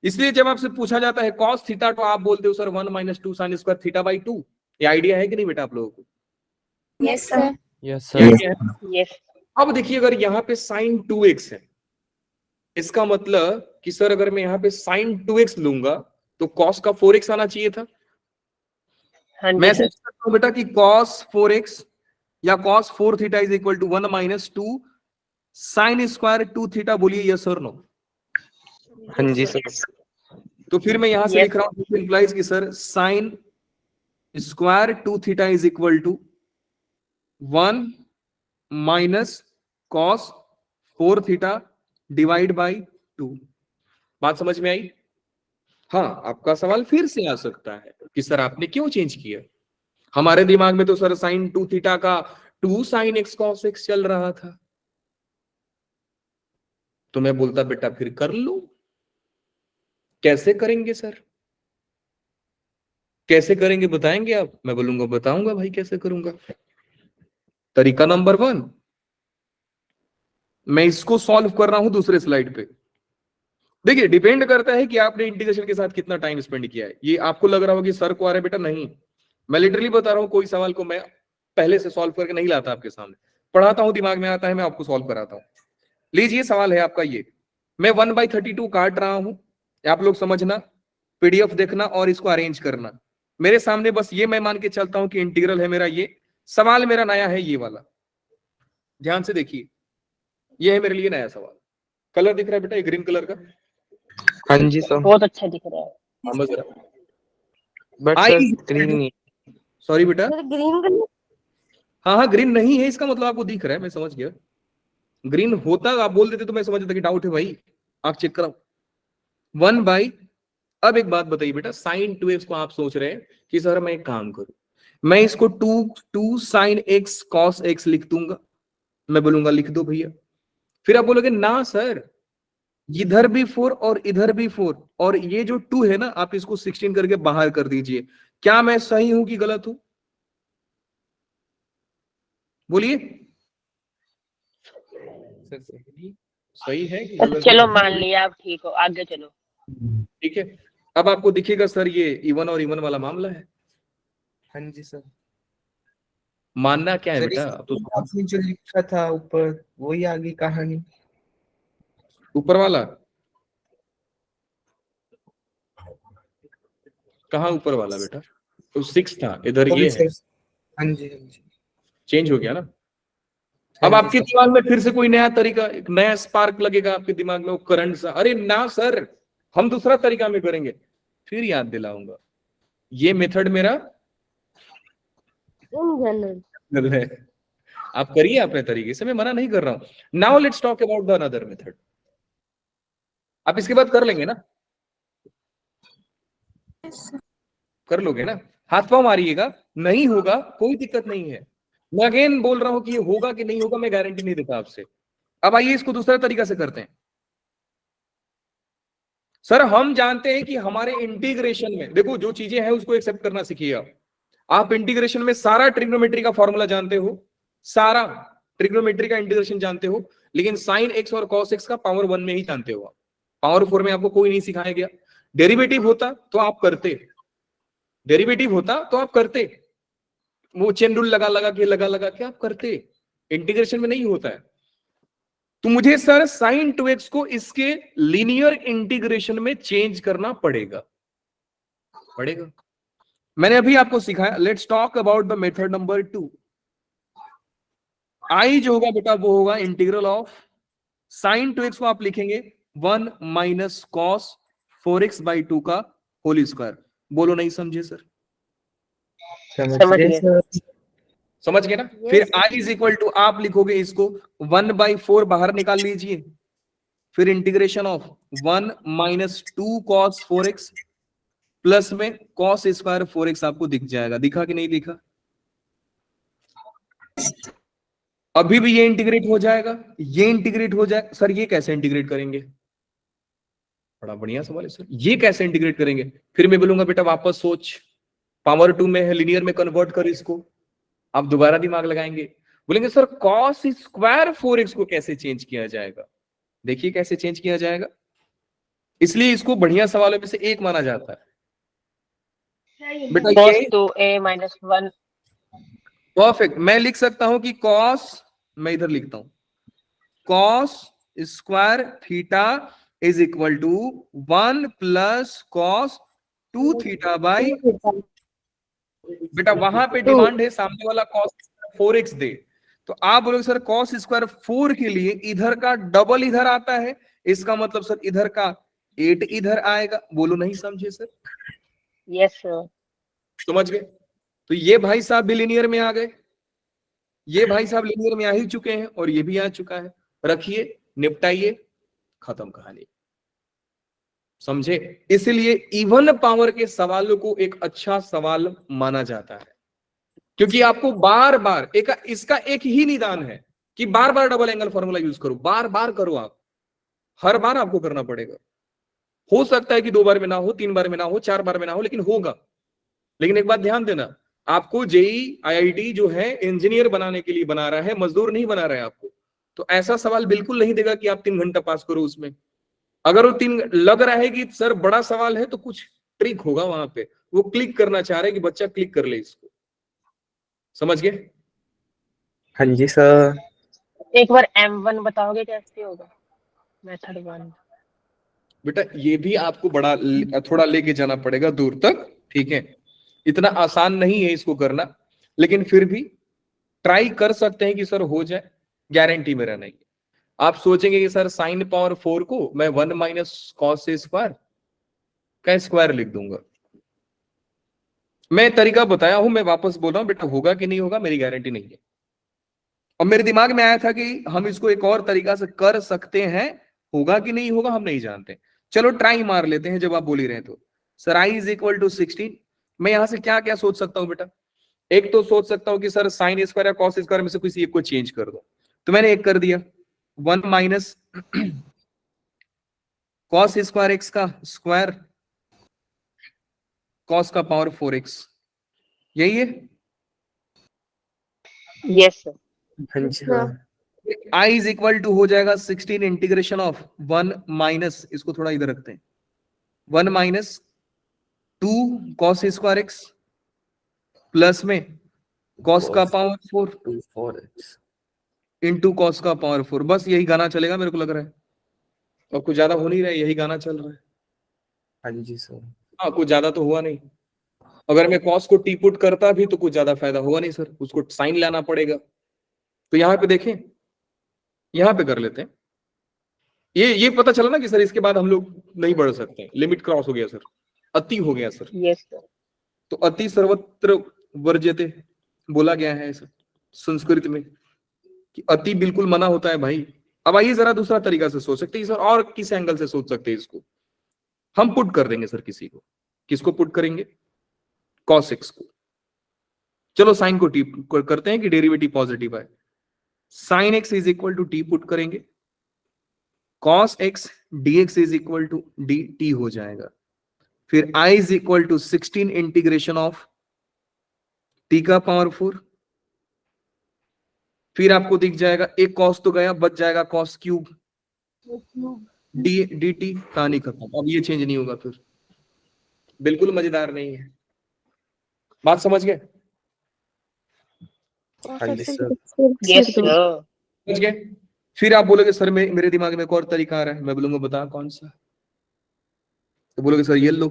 इसलिए जब आपसे पूछा जाता है cos थीटा तो आप बोलते हो sir 1 minus 2 sine square theta by 2। ये आइडिया है कि नहीं बेटा आप लोगों को?
Yes sir.
यस
ये आइडिया है?
यस
अब देखिए अगर यहाँ पे साइन 2x है, इसका मतलब कि सर अगर मैं यहाँ पे साइन 2x लूंगा तो cos का 4x आना चाहिए था।
हाँ
मैं
जी
ऐसे
सर।
लिख सकता हूं बेटा कि cos 4x या cos 4 theta is equal to 1 minus 2 sine square 2 theta. बोलिए यस और नो?
हाँ जी सर।
तो फिर मैं यहां से
Yes.
लिख रहा हूं इंप्लाइज कि sir sine square 2 theta is equal to 1 minus cos 4 theta divide by 2। बात समझ में आई? हाँ, आपका सवाल फिर से आ सकता है कि सर आपने क्यों चेंज किया? हमारे दिमाग में तो सर साइन 2 थीटा का 2 साइन x cos x चल रहा था। तो मैं बोलता बेटा फिर कर लो। कैसे करेंगे सर? कैसे करेंगे बताएंगे आप? मैं बोलूंगा बताऊंगा भाई कैसे करूंगा। तरीका नंबर 1, मैं इसको सॉल्व कर रहा हूं दूसरे स्लाइड पे। देखिए डिपेंड करता है कि आपने इंटीग्रेशन के साथ कितना टाइम स्पेंड किया है। ये आपको लग रहा होगा कि सर को आ रहा है, बेटा नहीं, मैं लिटरली बता रहा हूं, कोई सवाल को मैं पहले से सॉल्व करके नहीं लाता आपके सामने, पढ़ाता हूं, दिमाग में आता है, मैं आपको सॉल्व कराता हूं। लीजिए सवाल है आपका ये, मैं 1/32 काट रहा हूं, आप लोग समझना, पीडीएफ देखना और इसको अरेंज करना। मेरे सामने बस ये मैं मान के चलता हूं कि इंटीग्रल है मेरा, ये सवाल मेरा नया है, ये वाला ध्यान से देखिए, ये है मेरे लिए नया सवाल। कलर दिख रहा है बेटा, ये ग्रीन कलर का?
हाँ जी सर।
बहुत अच्छा दिख रहा है।
समझ रहा?
बट
आई
सर ग्रीन नहीं।
सॉरी बेटा,
सर ग्रीन कलर।
हाँ हाँ ग्रीन नहीं है, इसका मतलब आपको दिख रहा है, मैं समझ गया। ग्रीन होता आप बोल देते तो मैं समझ जाता कि डाउट है भाई, आंख चेक कराओ। 1/, अब एक बात बताइए बेटा, साइन 2x को आप सोच रहे हैं कि सर मैं एक काम करूं, मैं इसको 2 साइन x cos x लिख दूंगा। मैं बोलूंगा लिख दो भैया, फिर आप बोलोगे ना सर इधर भी 4 और इधर भी 4 और ये जो 2 है ना आप इसको 16 करके बाहर कर दीजिए। क्या मैं सही हूं कि गलत हूं? बोलिए सही है कि गलत
चलो
है?
मान लिया आप ठीक हो, आगे चलो।
ठीक है, अब आपको दिखेगा सर ये इवन और इवन वाला मामला है।
हाँ जी सर।
मानना क्या है
सर
बेटा? अब तो
आपने जो लिखा था ऊपर वही आगे कहानी।
ऊपर वाला कहाँ ऊपर वाला बेटा? तो 6 था, इधर ये है,
हाँ जी हाँ जी।
चेंज हो गया ना। अब
हाँ जी
आपके
सर।
दिमाग में फिर से कोई नया तरीका, एक नया स्पार्क लगेगा आपके दिमाग में, वो करंट सा, अरे ना सर हम दूसरा तरीका में करेंगे। फिर याद दिलाऊंगा, ये मेथड मेरा
इन जनरल।
है, आप करिए अपने तरीके से, मैं मना नहीं कर रहा हूं। Now let's talk about the another method. आप इसके बाद कर लेंगे ना? कर लोगे ना? हाथ पांव मारिएगा, नहीं होगा कोई दिक्कत नहीं है। मैं अगेन बोल रहा हूं कि ये होगा कि नहीं होगा मैं गारंटी नहीं देता आपसे। अब आइए इसको दूसरा तरीका से करते हैं। सर हम जानते हैं कि हमारे इंटीग्रेशन में, देखो जो चीजें हैं उसको एक्सेप्ट करना सीखिए आप। आप इंटीग्रेशन में सारा ट्रिग्नोमेट्री का फॉर्मूला जानते हो, सारा ट्रिग्नोमेट्री का इंटीग्रेशन जानते हो, लेकिन साइन एक्स और कॉस एक्स का पावर 1 में ही जानते हो आप। पावर 4 में आपको कोई नहीं सिखाया गया। डेरिवेटिव होता तो आप करते, डेरिवेटिव होता तो आप करते, वो चेन रूल लगा के आप करते। इंटीग्रेशन में नहीं होता है। तो मुझे सर साइन 2x को इसके लीनियर इंटीग्रेशन में चेंज करना पड़ेगा। मैंने अभी आपको सिखाया। Let's talk about the method number 2। आई जो होगा बेटा वो होगा इंटीग्रल ऑफ साइन 2x को आप लिखेंगे 1 माइनस कॉस 4x/2 का होल स्क्वायर। बोलो नहीं समझे सर?
समझ गए।
समझ गए ना?
Yes,
फिर
sir.
i is equal to आप लिखोगे इसको 1/4 बाहर निकाल लीजिए, फिर integration of 1 minus 2 cos 4x plus में कॉस स्क्वायर 4x आपको दिख जाएगा। दिखा कि नहीं दिखा? अभी भी ये इंटीग्रेट हो जाएगा, ये इंटीग्रेट हो जाएगा। सर ये कैसे इंटीग्रेट करेंगे? बड़ा बढ़िया सवाल है सर, ये कैसे इंटीग्रेट करेंगे? फिर मैं बोलूंगा बेटा वापस सोच, पावर 2 में है, लीनियर में कन्वर्ट कर इसको। आप दोबारा दिमाग लगाएंगे, बोलेंगे सर कॉस स्क्वायर 4x को कैसे चेंज किया जाएगा। देखिए कैसे चेंज किया जाएगा, इसलिए इसको बढ़िया सवालों में से एक माना जाता है बेटा।
cos
ये
2a minus 1
परफेक्ट, मैं लिख सकता हूं कि कॉस, मैं इधर लिखता हूं cos square theta is equal to 1 plus cos 2 theta by, बेटा वहां पे डिमांड है सामने वाला कॉस 4x दे, तो आप बोलोगे सर कॉस स्क्वायर 4 के लिए इधर का डबल इधर आता है, इसका मतलब सर इधर का 8 इधर आएगा। बोलो नहीं समझे सर?
yes sir
समझ गए? तो ये भाई साहब भी लीनियर में आ गए, ये भाई साहब लीनियर में आ ही चुके हैं और ये भी आ चुका है। रखिए, निपटाइए, खत्म कहानी। समझे? इसलिए इवन पावर के सवालों को एक अच्छा सवाल माना जाता है, क्योंकि आपको बार बार इसका एक ही निदान है कि बार बार डबल एंगल फॉर्मूला यूज करो, बार बार करो, आप हर बार आपको करना पड़ेगा। हो सकता है कि 2 बार में ना हो, 3 बार में ना हो, 4 बार में ना हो, लेकिन होगा। लेकिन एक बात ध्यान देना, आपको जेई आईआईटी जो है इंजीनियर बनाने के लिए बना रहा है, मजदूर नहीं बना रहा है आपको। तो ऐसा सवाल बिल्कुल नहीं देगा कि आप 3 घंटा पास करो उसमें। अगर वो 3 लग रहा है कि सर बड़ा सवाल है, तो कुछ ट्रिक होगा वहां पे, वो क्लिक करना चाह रहे हैं कि बच्चा क्लिक कर ले इसको। समझ गए?
हाँ जी सर।
एक बार m1 बताओगे कैसे होगा मेथड 1?
बेटा ये भी आपको बड़ा थोड़ा लेके जाना पड़ेगा दूर तक, ठीक है? इतना आसान नहीं है इसको करना, लेकिन फिर भी ट्राई कर सकते हैं कि सर हो जाए, गारंटी मेरा नहीं है। आप सोचेंगे कि सर साइन पावर 4 को मैं 1 माइनस कॉस स्क्वायर का स्क्वायर लिख दूंगा। मैं तरीका बताया हूं, मैं वापस बोल रहा हूं बेटा, होगा कि नहीं होगा मेरी गारंटी नहीं है। और मेरे दिमाग में आया था कि हम इसको एक और तरीका से कर सकते हैं, होगा कि नहीं होगा हम नहीं जानते। चलो ट्राई मार लेते हैं, जब आप बोल ही रहे तो। Sir I is equal to 16, मैं यहां से क्या क्या सोच सकता हूं बेटा? एक तो सोच सकता हूं कि सर साइन स्क्वायर या कॉस स्क्वायर में से किसी एक को चेंज कर दो, तो मैंने एक कर दिया, 1 माइनस कॉस स्क्वायर एक्स का स्क्वायर कॉस का पावर 4x, यही है।
yes sir
हाँ जी sir.
I is equal to हो जाएगा 16 इंटीग्रेशन ऑफ 1 माइनस, इसको थोड़ा इधर रखते हैं, 1 minus 2 cos square x plus में कॉस का पावर 4
4x
इंटू कॉस का पावर 4। बस यही गाना चलेगा मेरे को लग रहा है, और कुछ ज्यादा हो नहीं रहा है, यही गाना चल रहा है।
हाँ जी सर।
हाँ, कुछ ज्यादा तो हुआ नहीं। अगर मैं कॉस को टी पुट करता भी तो कुछ ज्यादा फायदा हुआ नहीं सर, उसको साइन लाना पड़ेगा। तो यहाँ पे देखें, यहाँ पे कर लेते हैं। ये पता चला ना कि सर इसके बाद हम लोग नहीं बढ़ सकते, लिमिट क्रॉस हो गया सर, अति हो गया सर।
yes sir
तो अति सर्वत्र वर्ज्यते बोला गया है सर संस्कृत में, कि अति बिल्कुल मना होता है भाई। अब आइए जरा दूसरा तरीका से सोच सकते हैं सर, और किस एंगल से सोच सकते हैं इसको? हम पुट कर देंगे सर किसी को, किसको पुट करेंगे? cos x को। चलो साइन को टी करते हैं कि डेरिवेटिव पॉजिटिव है, sine x is equal to t put करेंगे, cos x dx is equal to dt हो जाएगा। फिर I is equal to 16 integration of t का पावर 4, फिर आपको दिख जाएगा एक cos तो गया, बच जाएगा cos क्यूब dt, कहानी खत्म। अब ये चेंज नहीं होगा, फिर बिल्कुल मजेदार नहीं है। बात समझ गए?
हाँ जी सर।
yes sir
समझ गए? फिर आप बोलोगे सर मेरे दिमाग में एक और तरीका आ रहा है, मैं बोलूंगा बता कौन सा? तो बोलोगे सर ये लो,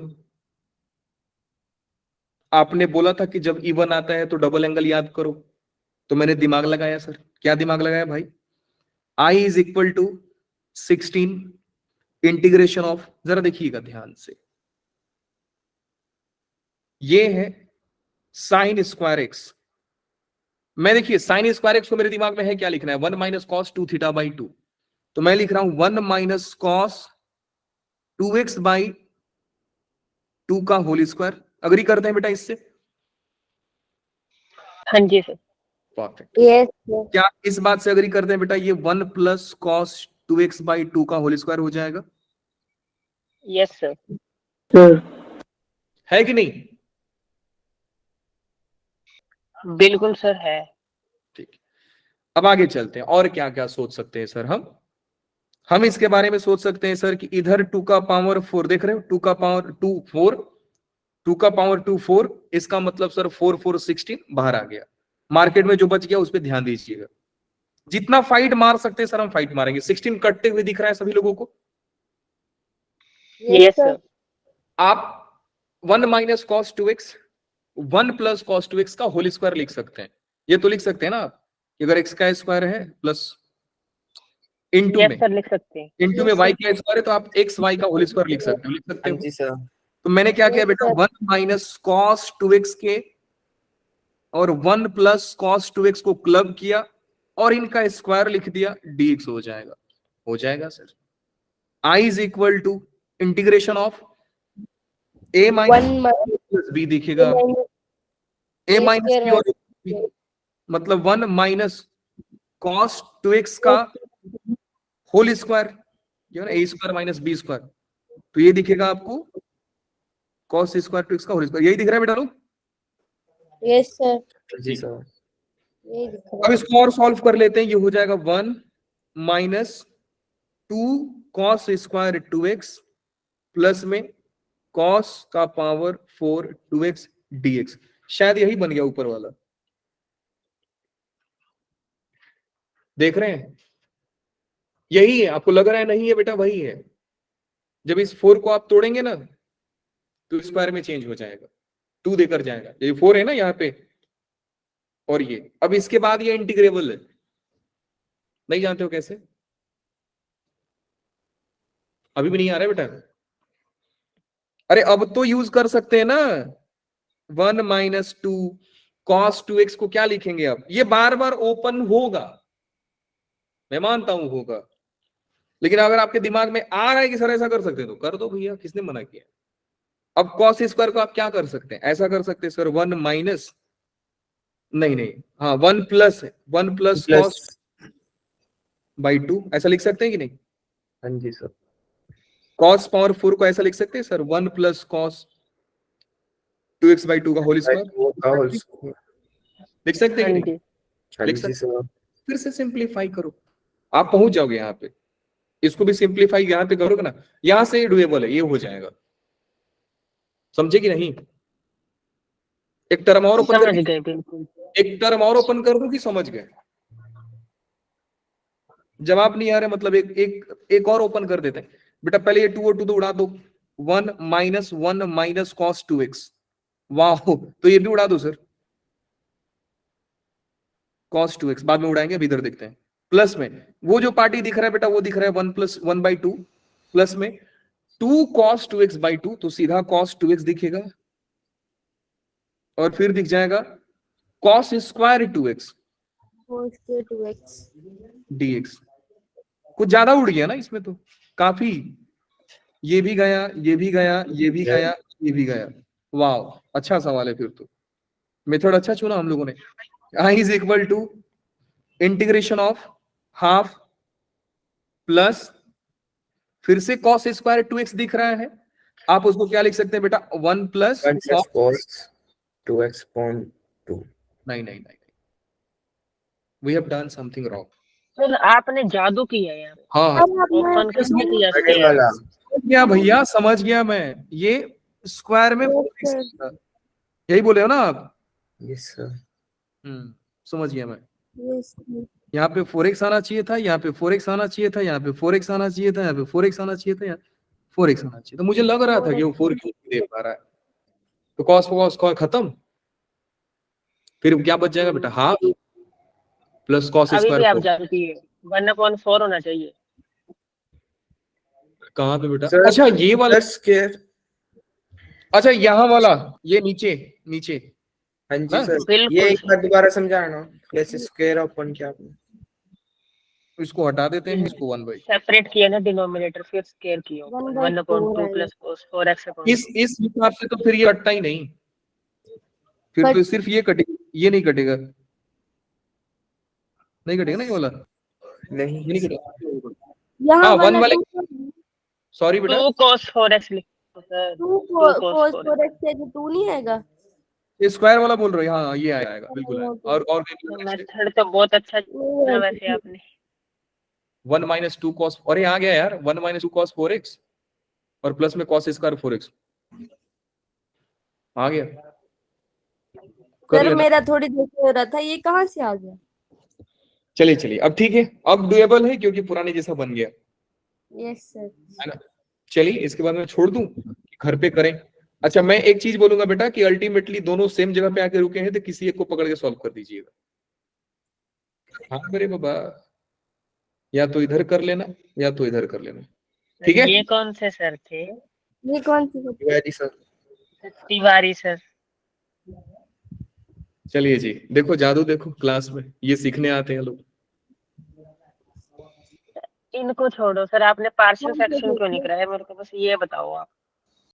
आपने बोला था कि जब इवन आता है तो डबल एंगल याद करो, तो मैंने दिमाग लगाया सर। क्या दिमाग लगाया भाई? I is equal to 16 integration of, जरा देखिएगा ध्यान से, ये है साइन स्क्वायर एक्स। मैं देखिए साइन स्क्वायर एक्स को मेरे दिमाग में है क्या लिखना है, 1 माइनस कॉस 2 थीटा बाई 2, तो मैं लिख रहा हूं 1 माइनस कॉस 2x बाई 2 का होल स्क्वायर। अग्री करते हैं बेटा इससे?
हाँ जी सर
परफेक्ट।
यस
क्या इस बात से अग्री करते हैं बेटा, ये 1 प्लस कॉस 2x बाई 2 का होल स्क्वायर हो जाएगा?
yes sir
है कि नहीं?
बिल्कुल सर है।
ठीक, अब आगे चलते हैं। और क्या क्या सोच सकते हैं सर हम इसके बारे में सोच सकते हैं सर कि इधर 2 का पावर 4 देख रहे हो, 2 का पावर 2 4, 2 का पावर 2 4, इसका मतलब सर 4 4 16 बाहर आ गया। मार्केट में जो बच गया उस पर ध्यान दीजिएगा। जितना फाइट मार सकते हैं सर हम फाइट मारेंगे। 16 कटते हुए दिख रहा है सभी लोगों को?
Yes sir.
आप 1 minus cos 2x 1 plus cos 2x का होल स्क्वायर लिख सकते हैं। ये तो लिख सकते हैं ना आप कि अगर x का स्क्वायर है प्लस इनटू
यस
में
सर लिख सकते हैं।
इनटू में y का स्क्वायर है तो आप x y का होल स्क्वायर लिख सकते हो, लिख सकते
हाँ
हो।
जी सर।
तो मैंने क्या किया बेटा, 1 माइनस कॉस 2x के और 1 प्लस कॉस 2x को क्लब किया और इनका स्क्वायर लिख दिया, dx हो जाएगा sir. I is equal to integration of a minus plus b दिखेगा, a माइनस b और b, मतलब 1 माइनस कॉस 2x का होल स्क्वायर, जो है ना a square minus b square, तो ये दिखेगा आपको कॉस स्क्वायर 2x का होल स्क्वायर। यही दिख रहा है बेटा लोग?
Yes sir.
जी सर।
यही दिख
अब
रहा है।
इसको और सॉल्व कर लेते हैं। ये हो जाएगा 1 minus 2 cos square 2x plus में कॉस का पावर 4 2x dx। शायद यही बन गया ऊपर वाला, देख रहे हैं? यही है, आपको लग रहा है नहीं है बेटा? वही है। जब इस 4 को आप तोड़ेंगे ना तो स्क्वायर में चेंज हो जाएगा, 2 देकर जाएगा। ये 4 है ना यहाँ पे, और ये अब इसके बाद ये इंटीग्रेबल है। नहीं जानते हो कैसे? अभी भी नहीं आ रहा है बेटा? अरे अब तो यूज कर सकते हैं ना। 1 माइनस 2 कॉस 2x को क्या लिखेंगे? अब ये बार बार ओपन होगा, मैं मानता हूं होगा, लेकिन अगर आपके दिमाग में आ रहा है कि सर ऐसा कर सकते हैं तो कर दो भैया, किसने मना किया? अब कॉस स्क्वायर को आप क्या कर सकते हैं? ऐसा कर सकते हैं सर 1 माइनस, नहीं, हाँ 1 प्लस 1 प्लस कॉस बाई 2, ऐसा लिख सकते हैं कि नहीं?
हाँ जी सर।
कॉस पावर 4 को ऐसा लिख सकते हैं sir 1 plus cos 2x by 2 का होल स्क्वायर, लिख सकते हैं कि
हाँ
नहीं?
जी।
हाँ
लिख
जी
सकते?
सर।
फिर से सिंप्लीफाई करो, आप पहुंच जाओगे यहाँ पे। इसको भी सिंप्लीफाई यहाँ पे करोगे ना, यहां से डुएबल है, ये हो जाएगा। समझे कि नहीं? एक टर्म और ओपन
समझ
कर,
गए बिल्कुल।
एक टर्म और ओपन कर दो कि समझ गए? जवाब नहीं आ रहा मतलब एक और ओपन कर देते हैं बेटा। पहले ये 2 और 2 तो उड़ा दो, 1 माइनस कॉस 2x, वाह, तो ये भी उड़ा दो सर, कॉस 2x बाद में उड़ाएंगे, अभी इधर देखते हैं। प्लस में वो जो पार्टी दिख रहा है बेटा, वो दिख रहा है 1 प्लस 1 बाई 2, प्लस में 2 कॉस 2x बाई 2, तो सीधा कॉस 2x दिखेगा और फिर दिख जाएगा कॉस स्क्वायर 2x
है 2x
dx। कुछ ज्यादा उड़ गया ना इसमें तो, काफी। ये भी गया, ये भी गया, ये भी गया, ये भी गया। वाह, अच्छा सवाल है फिर तो, मेथड अच्छा चुना हम लोगों ने। i is equal to integration of half plus फिर से कॉस स्क्वायर 2x दिख रहा है, आप उसको क्या लिख सकते हैं बेटा? 1 प्लस
cos 2x upon 2।
नहीं, we have done something wrong.
Sir आपने जादू किया है,
हाँ
ओपन कर दिया
बड़े वाला।
समझ गया भैया, समझ गया मैं। ये स्क्वायर में 4x था, यही बोले हो ना आप?
Yes sir.
समझ गया मैं।
यस
यहाँ पे 4x आना चाहिए था, यहाँ पे 4x आना चाहिए था, यहाँ पे 4x आना चाहिए था, यहाँ पे 4x आना चाहिए था, यहाँ 4x आना चाहिए था। मुझे लग रहा था कि वो 4 क्यों नहीं दे पा रहा है, तो cos खत्म। फिर क्या बच जाएगा बेटा? हाफ प्लस कॉस
अभी भी
स्क्वायर
आप
4।
जानती है 1/4 होना चाहिए।
कहाँ पे बेटा?
सर,
अच्छा ये वाला,
स्क्वायर।
अच्छा यहाँ वाला, ये नीचे नीचे
हाँ जी
ना?
सर।
बिल्कुल
ये एक
सर।
बार दोबारा समझाना, कैसे स्क्वायर ओपन किया आपने?
इसको हटा देते हैं, इसको 1 बाई,
सेपरेट किया ना डिनोमिनेटर, फिर स्केयर किया 1/2 प्लस 4x अपॉन
इस हिसाब से तो फिर ये कटता ही नहीं, फिर तो सिर्फ ये कटेगा, ये नहीं कटेगा, नहीं कटेगा ना ये वाला,
नहीं
ये नहीं कटेगा।
यहाँ
हाँ 1
वाला
वाले, सॉरी बेटा,
2 cos 4x लिखो sir.
2
2 cos
cos
4x
4x है, जो 2 नहीं आएगा।
ये स्क्वायर वाला बोल रहे हो? हाँ ये आएगा बिल्कुल आएगा। और
मेथड तो बहुत अच्छा चुना वैसे आपने।
1 माइनस 2 cos, अरे आ गया यार, 1 माइनस 2 cos 4x और प्लस में cos स्क्वायर 4x आ गया। कर
सर
लेना।
मेरा थोड़ी देर से हो रहा था, ये कहाँ से आ गया?
चलिए चलिए अब ठीक है, अब डुएबल है क्योंकि पुराने जैसा बन गया
यस सर।
है ना। चलिए इसके बाद मैं छोड़ दूं कि घर पे करें। अच्छा मैं एक चीज बोलूंगा बेटा कि अल्टीमेटली दोनों सेम जगह पे आके रुके हैं तो किसी एक को पकड़ के सॉल्व कर दीजिएगा। हाँ मेरे बाबा, या तो इधर कर लेना या तो इधर कर लेना, ठीक है।
ये कौन से सर थे?
ये कौन सी बात?
तिवारी सर।
तिवारी सर।
चलिए जी, देखो जादू देखो क्लास में, ये सीखने आते हैं लोग।
इनको छोड़ो सर, आपने पार्शियल फ्रैक्शन क्यों नहीं कराया मेरे को, बस ये बताओ आप।